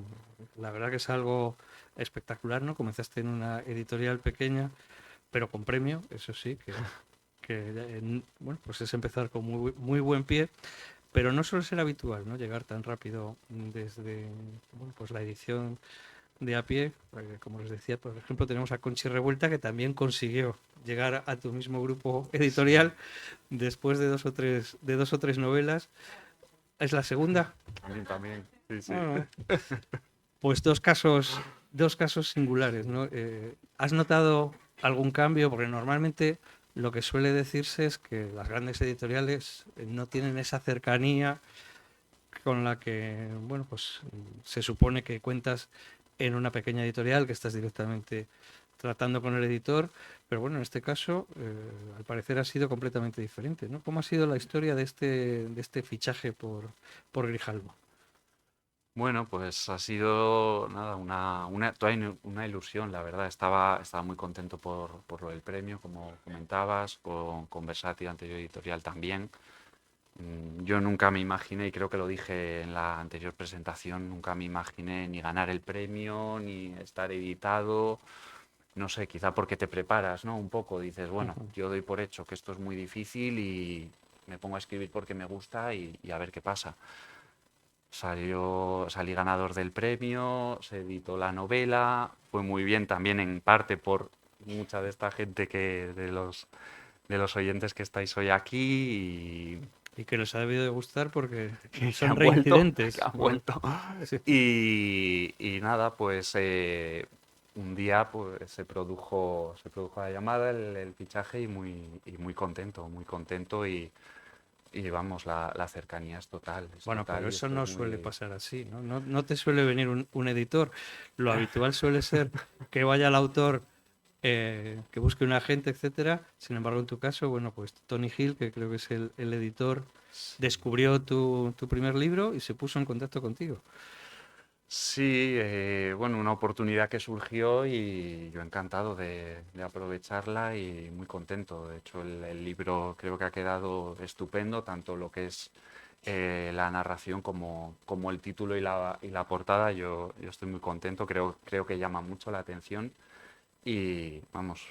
la verdad que es algo espectacular, ¿no? Comenzaste en una editorial pequeña, pero con premio, eso sí, bueno, pues es empezar con muy buen pie, pero no suele ser habitual, ¿no? Llegar tan rápido desde, bueno, pues la edición de a pie, como les decía, por ejemplo, tenemos a Conchi Revuelta que también consiguió llegar a tu mismo grupo Sí, editorial después de dos o tres novelas. Es la segunda. también. Sí, sí. Bueno, pues dos casos singulares, ¿no? ¿Has notado algún cambio? Porque normalmente lo que suele decirse es que las grandes editoriales no tienen esa cercanía con la que, bueno, pues se supone que cuentas en una pequeña editorial, que estás directamente tratando con el editor, pero bueno, en este caso, al parecer ha sido completamente diferente, ¿no? ¿Cómo ha sido la historia de este fichaje por Grijalbo? Bueno, pues ha sido nada, toda una ilusión, la verdad. Estaba muy contento por lo del premio, como comentabas, con Versátil, anterior editorial también. Yo nunca me imaginé, y creo que lo dije en la anterior presentación, nunca me imaginé ni ganar el premio, ni estar editado. No sé, quizá porque te preparas, ¿no? Un poco, dices, bueno, Ujú. yo doy por hecho que esto es muy difícil y me pongo a escribir porque me gusta y a ver qué pasa. Salí ganador del premio, se editó la novela, fue muy bien también en parte por mucha de esta gente de los oyentes que estáis hoy aquí Y que les ha debido de gustar porque que son han vuelto, que reincidentes. han vuelto. Sí. Y nada, pues un día pues se produjo la llamada, el fichaje y muy contento y vamos, la cercanía es Bueno, pero total y eso estoy no suele muy... pasar así, ¿no? No te suele venir un editor. Lo habitual suele ser que vaya el autor que busque un agente, etcétera. Sin embargo, en tu caso, bueno, pues Tony Hill, que creo que es el editor, descubrió tu primer libro y se puso en contacto contigo. Sí, bueno, una oportunidad que surgió y yo encantado de aprovecharla y muy contento. De hecho, el libro creo que ha quedado estupendo, tanto lo que es la narración como el título y la portada. Yo estoy muy contento, creo que llama mucho la atención y vamos,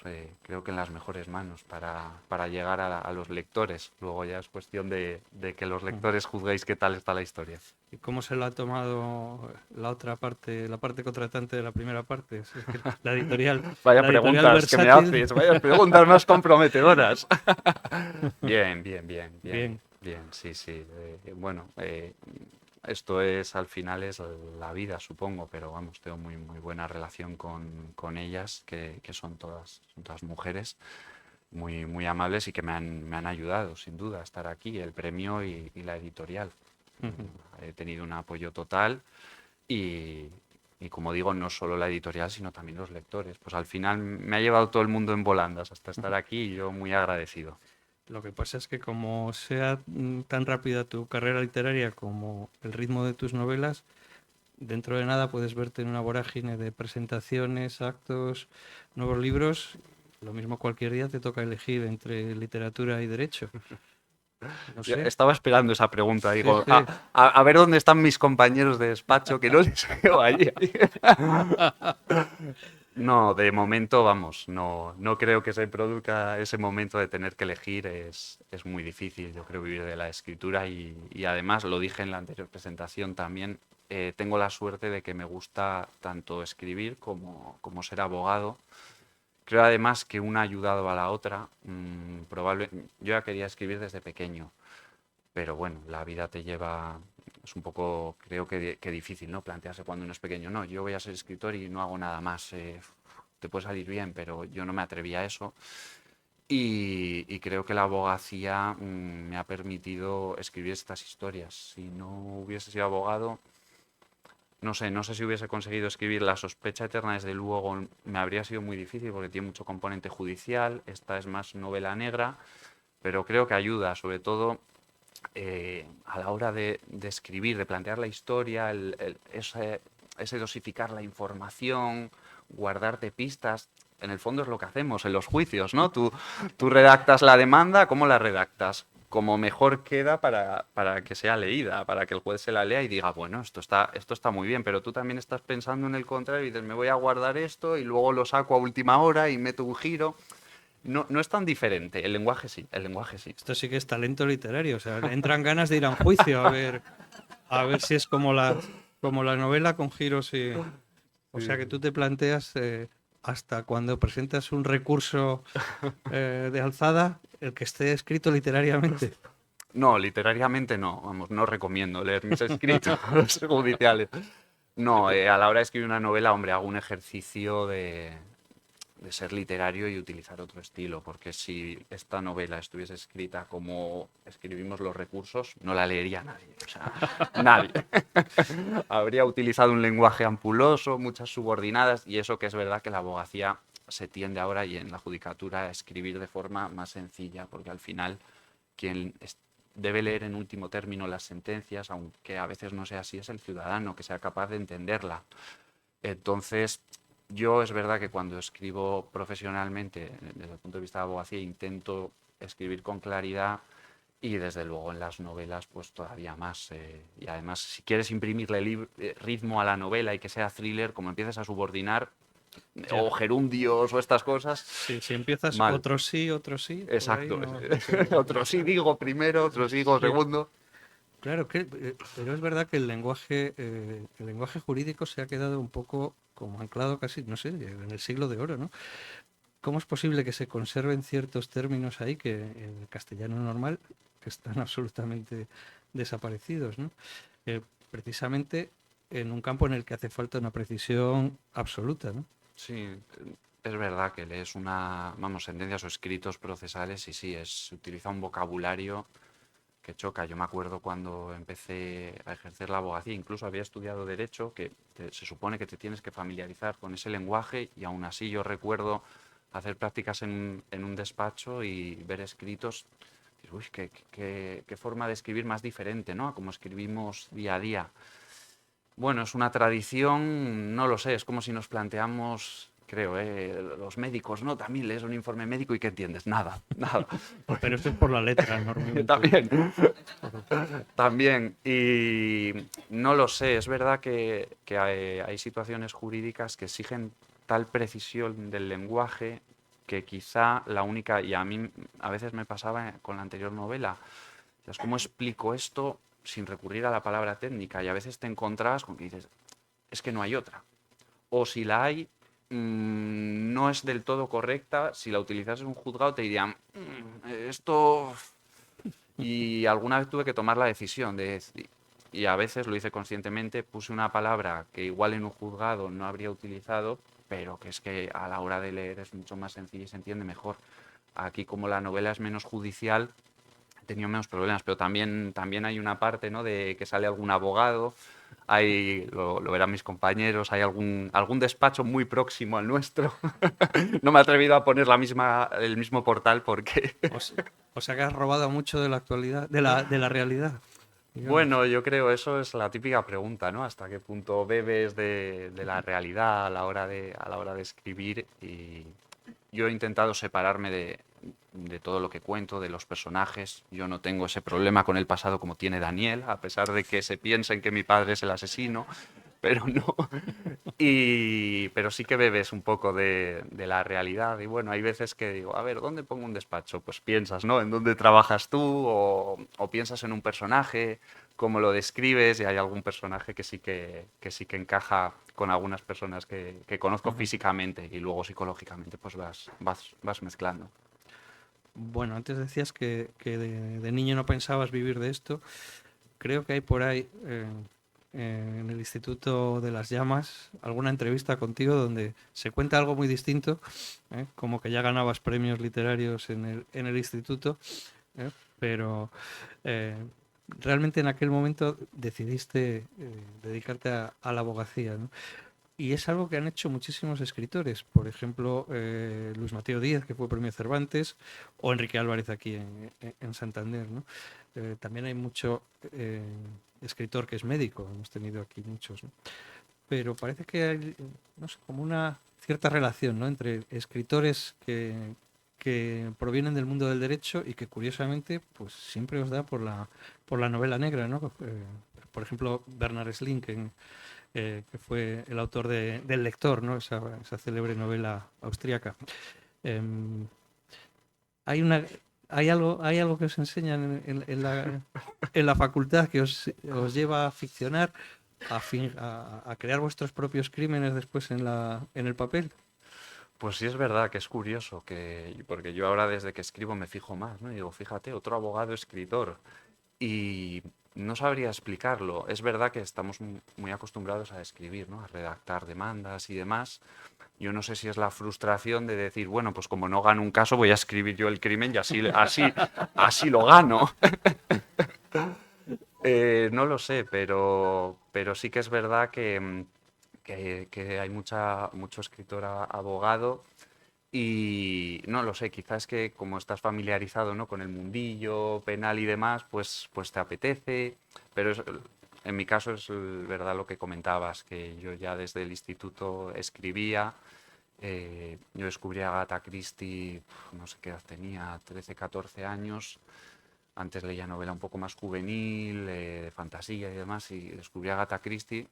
creo que en las mejores manos para llegar a los lectores. Luego ya es cuestión de que los lectores juzguéis qué tal está la historia. ¿Y cómo se lo ha tomado la otra parte, la parte contratante de la primera parte? Es que Vaya la editorial preguntas que me Versátil. haces, vaya preguntas más comprometedoras. Bien, bien, bien, bien, Bien. bien, sí, sí. Bueno, esto es al final es la vida, supongo, pero vamos, tengo muy buena relación con ellas, que son todas mujeres muy amables y que me han ayudado, sin duda, a estar aquí, el premio y la editorial. Ujú. He tenido un apoyo total y, y como digo, no solo la editorial, sino también los lectores. Pues al final me ha llevado todo el mundo en volandas hasta estar aquí y yo muy agradecido. Lo que pasa es que como sea tan rápida tu carrera literaria como el ritmo de tus novelas, dentro de nada puedes verte en una vorágine de presentaciones, actos, nuevos libros. Lo mismo cualquier día te toca elegir entre literatura y derecho. No Yo sé. estaba esperando esa pregunta, Sí, digo, sí. a ver dónde están mis compañeros de despacho, que no les veo allí. No, de momento, vamos, no creo que se produzca ese momento de tener que elegir, es muy difícil, yo creo, vivir de la escritura y además, lo dije en la anterior presentación también, tengo la suerte de que me gusta tanto escribir como ser abogado. Creo además que una ha ayudado a la otra. Yo ya quería escribir desde pequeño, pero bueno, la vida te lleva, es un poco, creo que difícil, ¿no? Plantearse cuando uno es pequeño, no, yo voy a ser escritor y no hago nada más. Te puede salir bien, pero yo no me atreví a eso. Y creo que la abogacía me ha permitido escribir estas historias. Si no hubiese sido abogado, no sé si hubiese conseguido escribir La sospecha eterna, desde luego me habría sido muy difícil porque tiene mucho componente judicial, esta es más novela negra, pero creo que ayuda, sobre todo a la hora de escribir, de plantear la historia, ese dosificar la información, guardarte pistas. En el fondo es lo que hacemos en los juicios, ¿no? Tú redactas la demanda, ¿cómo la redactas? Como mejor queda para que sea leída, para que el juez se la lea y diga, bueno, esto está muy bien, pero tú también estás pensando en el contrario y dices, me voy a guardar esto y luego lo saco a última hora y meto un giro. No es tan diferente, el lenguaje sí, el lenguaje sí. Esto sí que es talento literario. O sea, le entran ganas de ir a un juicio a ver si es como la novela con giros y. O sea que tú te planteas hasta cuando presentas un recurso de alzada, el que esté escrito literariamente. No, literariamente no, vamos, no recomiendo leer mis escritos judiciales. No, a la hora de escribir una novela, hombre, hago un ejercicio de ser literario y utilizar otro estilo, porque si esta novela estuviese escrita como escribimos los recursos, no la leería nadie, o sea, nadie. Habría utilizado un lenguaje ampuloso, muchas subordinadas, y eso que es verdad que la abogacía se tiende ahora y en la judicatura a escribir de forma más sencilla, porque al final quien debe leer en último término las sentencias, aunque a veces no sea así, es el ciudadano, que sea capaz de entenderla. Entonces, yo es verdad que cuando escribo profesionalmente, desde el punto de vista de abogacía, intento escribir con claridad y desde luego en las novelas pues todavía más. Y además, si quieres imprimirle ritmo a la novela y que sea thriller, como empieces a subordinar Ya. o gerundios o estas cosas, Si empiezas mal. otro sí, por ahí Exacto. no. Otro sí digo primero, otro sí digo Sí. segundo. Claro que, pero es verdad que el lenguaje jurídico se ha quedado un poco como anclado casi, no sé, en el siglo de oro, ¿no? ¿Cómo es posible que se conserven ciertos términos ahí que en el castellano normal están absolutamente desaparecidos, ¿no? Precisamente en un campo en el que hace falta una precisión absoluta, ¿no? Sí, es verdad que lees vamos, sentencias o escritos procesales y sí, se utiliza un vocabulario que choca. Yo me acuerdo cuando empecé a ejercer la abogacía, incluso había estudiado derecho, que se supone que te tienes que familiarizar con ese lenguaje y aún así yo recuerdo hacer prácticas en un despacho y ver escritos. Uy, qué forma de escribir más diferente, ¿no? A como escribimos día a día. Bueno, es una tradición, no lo sé, es como si nos planteamos, creo, los médicos, ¿no? También lees un informe médico y ¿qué entiendes? Nada, nada. Pero esto es por la letra, normalmente. También, también. Y no lo sé, es verdad que hay situaciones jurídicas que exigen tal precisión del lenguaje que quizá la única, y a mí a veces me pasaba con la anterior novela, es cómo explico esto sin recurrir a la palabra técnica, y a veces te encontrabas con que dices, es que no hay otra. O si la hay, no es del todo correcta. Si la utilizas en un juzgado te dirían, esto... Y alguna vez tuve que tomar la decisión y a veces lo hice conscientemente, puse una palabra que igual en un juzgado no habría utilizado, pero que es que a la hora de leer es mucho más sencilla y se entiende mejor. Aquí, como la novela es menos judicial, he tenido menos problemas, pero también hay una parte, ¿no?, de que sale algún abogado, lo verán mis compañeros, hay algún despacho muy próximo al nuestro. No me he atrevido a poner el mismo portal porque... O sea que has robado mucho de la actualidad, de la realidad. Digamos. Bueno, yo creo eso es la típica pregunta, ¿no? ¿Hasta qué punto bebes de la realidad a la hora de escribir? Y yo he intentado separarme de todo lo que cuento, de los personajes. Yo no tengo ese problema con el pasado como tiene Daniel, a pesar de que se piensen que mi padre es el asesino, pero no. Pero sí que bebes un poco de la realidad. Y bueno, hay veces que digo, a ver, ¿dónde pongo un despacho? Pues piensas, ¿no? ¿En dónde trabajas tú? O piensas en un personaje, cómo lo describes, y hay algún personaje que sí que encaja con algunas personas que conozco físicamente, y luego psicológicamente pues vas mezclando. Bueno, antes decías que de niño no pensabas vivir de esto. Creo que hay por ahí, en el Instituto de las Llamas, alguna entrevista contigo donde se cuenta algo muy distinto, como que ya ganabas premios literarios en el instituto, ¿eh? Pero eh, realmente en aquel momento decidiste dedicarte a la abogacía, ¿no? Y es algo que han hecho muchísimos escritores, por ejemplo, Luis Mateo Díaz, que fue premio Cervantes, o Enrique Álvarez aquí en Santander, ¿no? También hay mucho escritor que es médico, hemos tenido aquí muchos, ¿no? Pero parece que hay, no sé, como una cierta relación, ¿no?, entre escritores que provienen del mundo del derecho y que curiosamente pues siempre os da por la novela negra, ¿no? Por ejemplo, Bernard Sling, que fue el autor del Lector, ¿no?, esa célebre novela austríaca. Hay una, hay algo que os enseñan en la facultad que os lleva a ficcionar, a crear vuestros propios crímenes después en el papel. Pues sí, es verdad que es curioso, porque yo ahora desde que escribo me fijo más, ¿no? Y digo, fíjate, otro abogado escritor. Y no sabría explicarlo. Es verdad que estamos muy acostumbrados a escribir, ¿no?, a redactar demandas y demás. Yo no sé si es la frustración de decir, bueno, pues como no gano un caso, voy a escribir yo el crimen y así lo gano. No lo sé, pero sí que es verdad que hay mucho escritor abogado. Y no lo sé, quizás que como estás familiarizado, ¿no?, con el mundillo penal y demás, pues te apetece, pero en mi caso es verdad lo que comentabas, que yo ya desde el instituto escribía. Yo descubrí a Agatha Christie, no sé qué edad tenía, 13, 14 años. Antes leía novela un poco más juvenil, de fantasía y demás, y descubrí a Agatha Christie.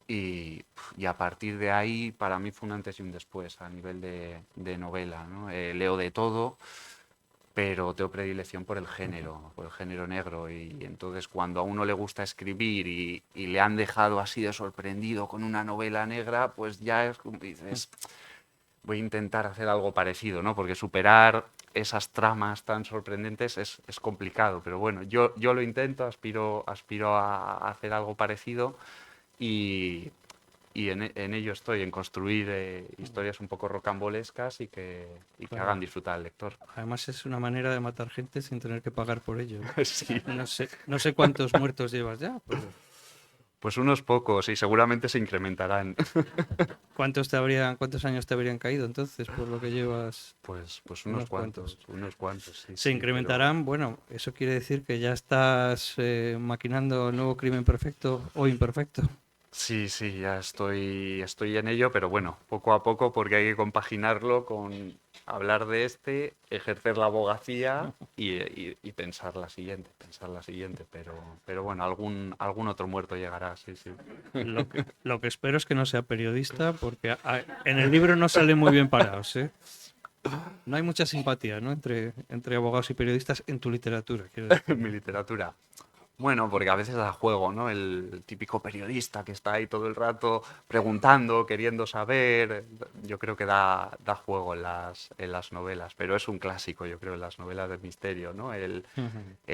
Y a partir de ahí, para mí fue un antes y un después a nivel de novela, ¿no? Leo de todo, pero tengo predilección por el género negro. Y entonces, cuando a uno le gusta escribir y le han dejado así de sorprendido con una novela negra, pues ya es como dices, voy a intentar hacer algo parecido, ¿no? Porque superar esas tramas tan sorprendentes es complicado. Pero bueno, yo lo intento, aspiro a hacer algo parecido. Y, en ello estoy, en construir historias un poco rocambolescas y que Claro. hagan disfrutar al lector. Además es una manera de matar gente sin tener que pagar por ello, ¿no? Sí. No sé cuántos muertos llevas ya, pero Pues unos pocos y seguramente se incrementarán. ¿Cuántos años te habrían caído entonces por lo que llevas? Pues Unos cuantos. unos cuantos, sí, Se sí, incrementarán, bueno, eso quiere decir que ya estás maquinando el nuevo crimen perfecto o imperfecto. Sí, sí, ya estoy en ello, pero bueno, poco a poco porque hay que compaginarlo con hablar de ejercer la abogacía y pensar la siguiente, pero bueno, algún otro muerto llegará, sí, sí. Lo que espero es que no sea periodista, porque en el libro no salen muy bien parados, ¿eh? No hay mucha simpatía, ¿no? Entre abogados y periodistas en tu literatura, quiero decir. En mi literatura. Bueno, porque a veces da juego, ¿no? El típico periodista que está ahí todo el rato preguntando, queriendo saber. Yo creo que da juego en las novelas, pero es un clásico, yo creo, en las novelas de misterio, ¿no? El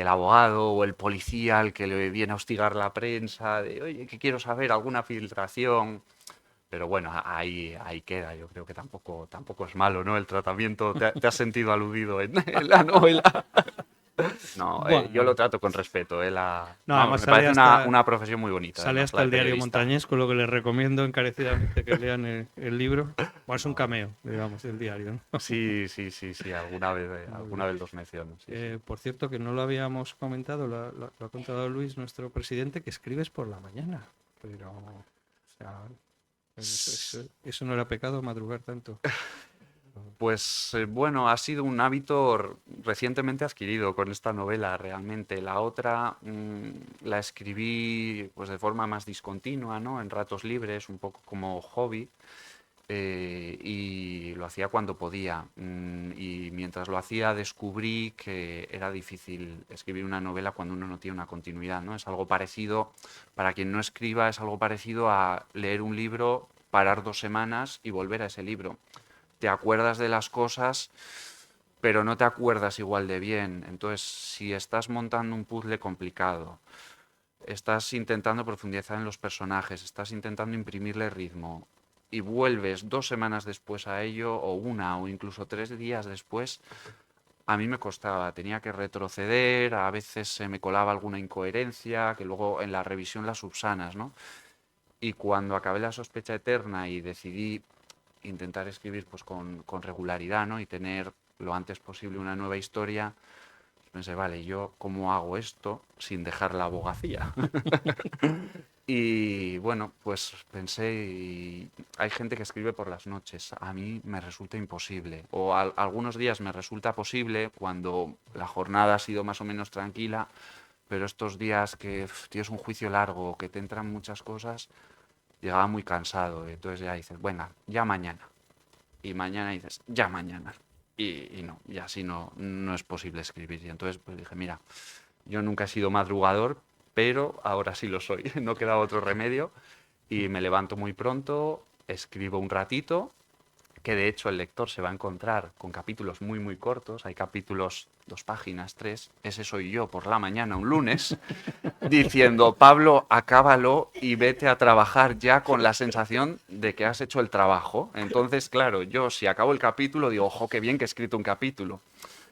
abogado o el policía al que le viene a hostigar la prensa, de, oye, que quiero saber, alguna filtración. Pero bueno, ahí queda. Yo creo que tampoco es malo, ¿no? El tratamiento. ¿Te has sentido aludido en la novela? No, yo lo Bueno, trato con respeto. no, Vamos, además me parece una profesión muy bonita, sale además, hasta la de el diario periodista. Montañés, con lo que les recomiendo encarecidamente que lean el libro. Bueno, es un cameo, digamos, del diario, ¿no? Sí, sí, sí, sí, Muy alguna bien. vez los menciono. Sí, sí. Por cierto, que no lo habíamos comentado, lo ha contado Luis, nuestro presidente, que escribes por la mañana. Pero, o sea, eso no era pecado madrugar tanto. Pues bueno, ha sido un hábito recientemente adquirido con esta novela realmente. La otra la escribí pues de forma más discontinua, ¿no? En ratos libres, un poco como hobby. Y lo hacía cuando podía. Y mientras lo hacía descubrí que era difícil escribir una novela cuando uno no tiene una continuidad, ¿no? Es algo parecido, para quien no escriba, es algo parecido a leer un libro, parar 2 semanas y volver a ese libro. Te acuerdas de las cosas, pero no te acuerdas igual de bien. Entonces, si estás montando un puzzle complicado, estás intentando profundizar en los personajes, estás intentando imprimirle ritmo y vuelves 2 semanas después a ello, o una, o incluso 3 días después, a mí me costaba, tenía que retroceder, a veces se me colaba alguna incoherencia, que luego en la revisión la subsanas, ¿no? Y cuando acabé La sospecha eterna y decidí intentar escribir pues con regularidad, ¿no? Y tener lo antes posible una nueva historia, pensé, vale, ¿yo cómo hago esto sin dejar la abogacía? Y bueno, pues pensé, y hay gente que escribe por las noches, a mí me resulta imposible. O algunos días me resulta posible cuando la jornada ha sido más o menos tranquila, pero estos días que tienes un juicio largo, que te entran muchas cosas, llegaba muy cansado. Y entonces ya dices, bueno, ya mañana. Y mañana dices, ya mañana. Y no, y así no es posible escribir. Y entonces pues dije, mira, yo nunca he sido madrugador, pero ahora sí lo soy. No queda otro remedio. Y me levanto muy pronto, escribo un ratito, que de hecho el lector se va a encontrar con capítulos muy, muy cortos. Hay capítulos, 2 páginas, 3. Ese soy yo por la mañana, un lunes, diciendo, Pablo, acábalo y vete a trabajar ya con la sensación de que has hecho el trabajo. Entonces, claro, yo si acabo el capítulo digo, ojo, qué bien que he escrito un capítulo.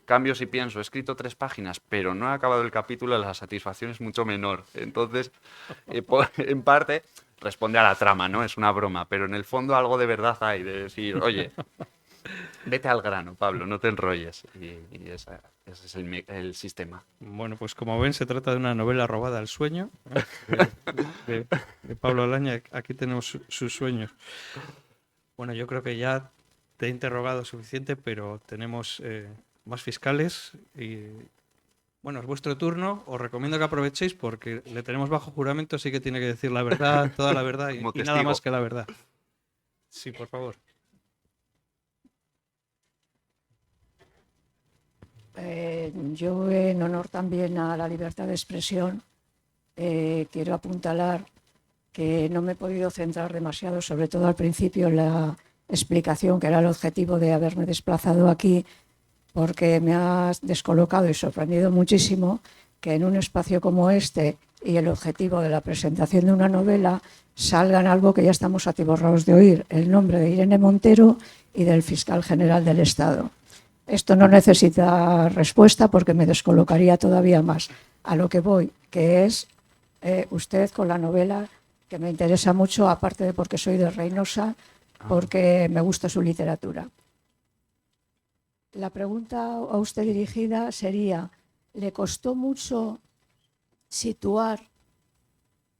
Cambio si pienso, he escrito 3 páginas, pero no he acabado el capítulo, la satisfacción es mucho menor. Entonces, en parte, responde a la trama, ¿no? Es una broma, pero en el fondo algo de verdad hay, de decir, oye, vete al grano, Pablo, no te enrolles. Y ese es el sistema. Bueno, pues como ven, se trata de una novela robada al sueño, ¿eh? De Pablo Alaña. Aquí tenemos sus sueños. Bueno, yo creo que ya te he interrogado suficiente, pero tenemos más fiscales y bueno, es vuestro turno. Os recomiendo que aprovechéis porque le tenemos bajo juramento, así que tiene que decir la verdad, toda la verdad Como y nada testigo. más que la verdad. Sí, por favor. Yo, en honor también a la libertad de expresión, quiero apuntalar que no me he podido centrar demasiado, sobre todo al principio, en la explicación, que era el objetivo de haberme desplazado aquí, porque me ha descolocado y sorprendido muchísimo que en un espacio como este y el objetivo de la presentación de una novela salgan algo que ya estamos atiborrados de oír, el nombre de Irene Montero y del fiscal general del Estado. Esto no necesita respuesta porque me descolocaría todavía más. A lo que voy, que es usted con la novela que me interesa mucho, aparte de porque soy de Reynosa, porque me gusta su literatura. La pregunta a usted dirigida sería, ¿le costó mucho situar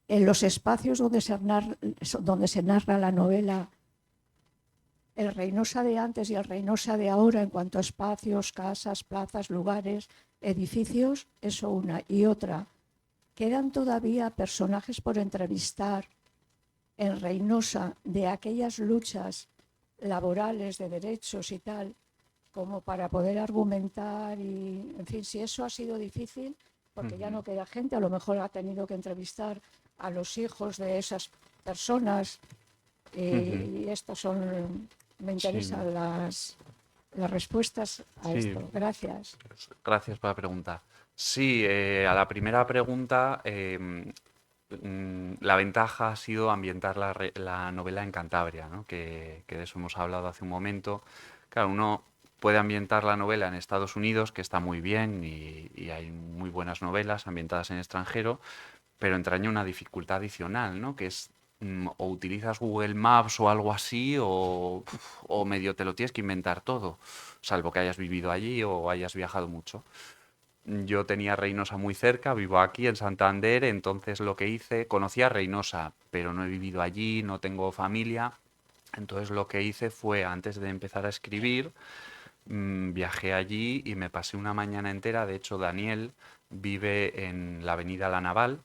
en los espacios donde se narra la novela el Reynosa de antes y el Reynosa de ahora en cuanto a espacios, casas, plazas, lugares, edificios? Eso una. Y otra, ¿quedan todavía personajes por entrevistar en Reynosa de aquellas luchas laborales, de derechos y tal, como para poder argumentar? Y, en fin, si eso ha sido difícil, porque ya no queda gente, a lo mejor ha tenido que entrevistar a los hijos de esas personas, y estos son, me interesan las respuestas a esto. Gracias. Gracias por la pregunta. Sí, a la primera pregunta, la ventaja ha sido ambientar la novela en Cantabria, ¿no? Que de eso hemos hablado hace un momento. Claro, uno puede ambientar la novela en Estados Unidos, que está muy bien y hay muy buenas novelas ambientadas en extranjero, pero entraña una dificultad adicional, ¿no? Que es o utilizas Google Maps o algo así, o medio te lo tienes que inventar todo, salvo que hayas vivido allí o hayas viajado mucho. Yo tenía Reynosa muy cerca, vivo aquí en Santander, entonces lo que hice, conocía Reynosa, pero no he vivido allí, no tengo familia. Entonces lo que hice fue, antes de empezar a escribir, viajé allí y me pasé una mañana entera. De hecho, Daniel vive en la avenida La Naval,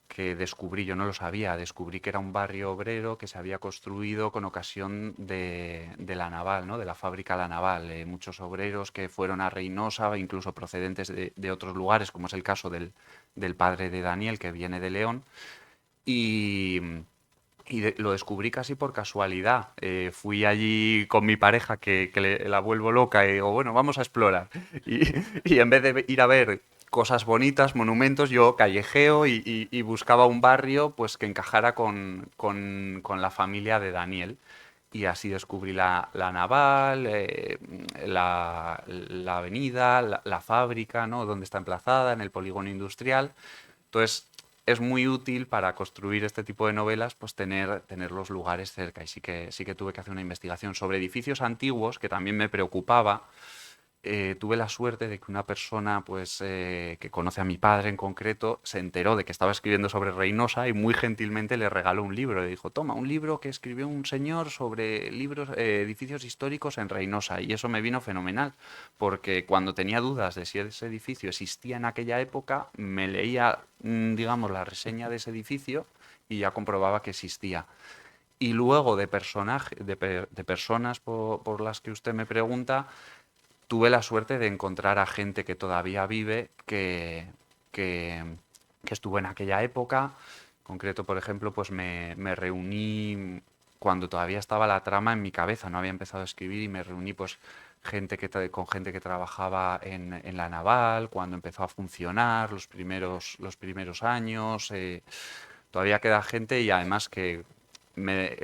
que descubrí, yo no lo sabía, descubrí que era un barrio obrero que se había construido con ocasión de La Naval, ¿no? De la fábrica La Naval. Muchos obreros que fueron a Reynosa, incluso procedentes de otros lugares, como es el caso del padre de Daniel, que viene de León, y, lo descubrí casi por casualidad. Fui allí con mi pareja, que la vuelvo loca, y digo, bueno, vamos a explorar. Y en vez de ir a ver cosas bonitas, monumentos, yo callejeo y buscaba un barrio pues que encajara con la familia de Daniel. Y así descubrí la Naval, la avenida, la fábrica, ¿no? Donde está emplazada, en el polígono industrial. Entonces, es muy útil para construir este tipo de novelas, pues tener los lugares cerca. Y sí que tuve que hacer una investigación sobre edificios antiguos, que también me preocupaba. Tuve la suerte de que una persona pues, que conoce a mi padre en concreto se enteró de que estaba escribiendo sobre Reynosa y muy gentilmente le regaló un libro. Le dijo, toma, un libro que escribió un señor sobre edificios históricos en Reynosa. Y eso me vino fenomenal, porque cuando tenía dudas de si ese edificio existía en aquella época, me leía, digamos, la reseña de ese edificio y ya comprobaba que existía. Y luego de personas por las que usted me pregunta, tuve la suerte de encontrar a gente que todavía vive, que estuvo en aquella época. En concreto, por ejemplo, pues me reuní cuando todavía estaba la trama en mi cabeza, no había empezado a escribir, y me reuní pues con gente que trabajaba en la Naval, cuando empezó a funcionar, los primeros años. Todavía queda gente, y además que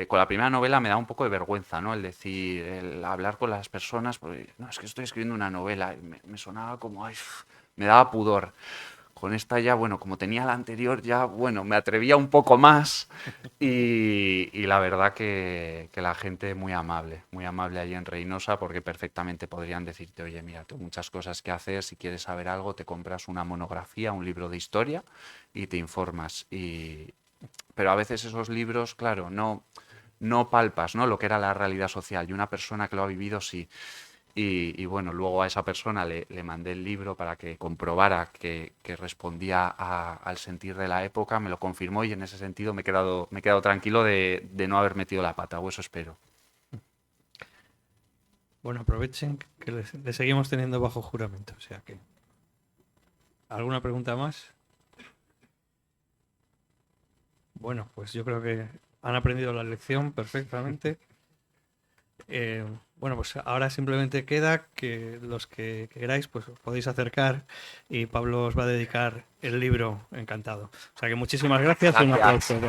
con la primera novela me da un poco de vergüenza, ¿no? El decir, el hablar con las personas, porque no, es que estoy escribiendo una novela, y me sonaba como, ay, me daba pudor. Con esta ya, bueno, como tenía la anterior, ya, bueno, me atrevía un poco más, y la verdad que la gente muy amable allí en Reynosa, porque perfectamente podrían decirte, oye, mira, tengo muchas cosas que hacer, si quieres saber algo, te compras una monografía, un libro de historia y te informas. Pero a veces esos libros, claro, no palpas, ¿no? Lo que era la realidad social, y una persona que lo ha vivido sí. Y bueno, luego a esa persona le mandé el libro para que comprobara que respondía al sentir de la época, me lo confirmó, y en ese sentido me he quedado tranquilo de no haber metido la pata, o eso espero. Bueno, aprovechen que le seguimos teniendo bajo juramento, o sea que... ¿Alguna pregunta más? Bueno, pues yo creo que han aprendido la lección perfectamente. Bueno, pues ahora simplemente queda que los que queráis, pues os podéis acercar, y Pablo os va a dedicar el libro encantado. O sea que muchísimas gracias y un aplauso.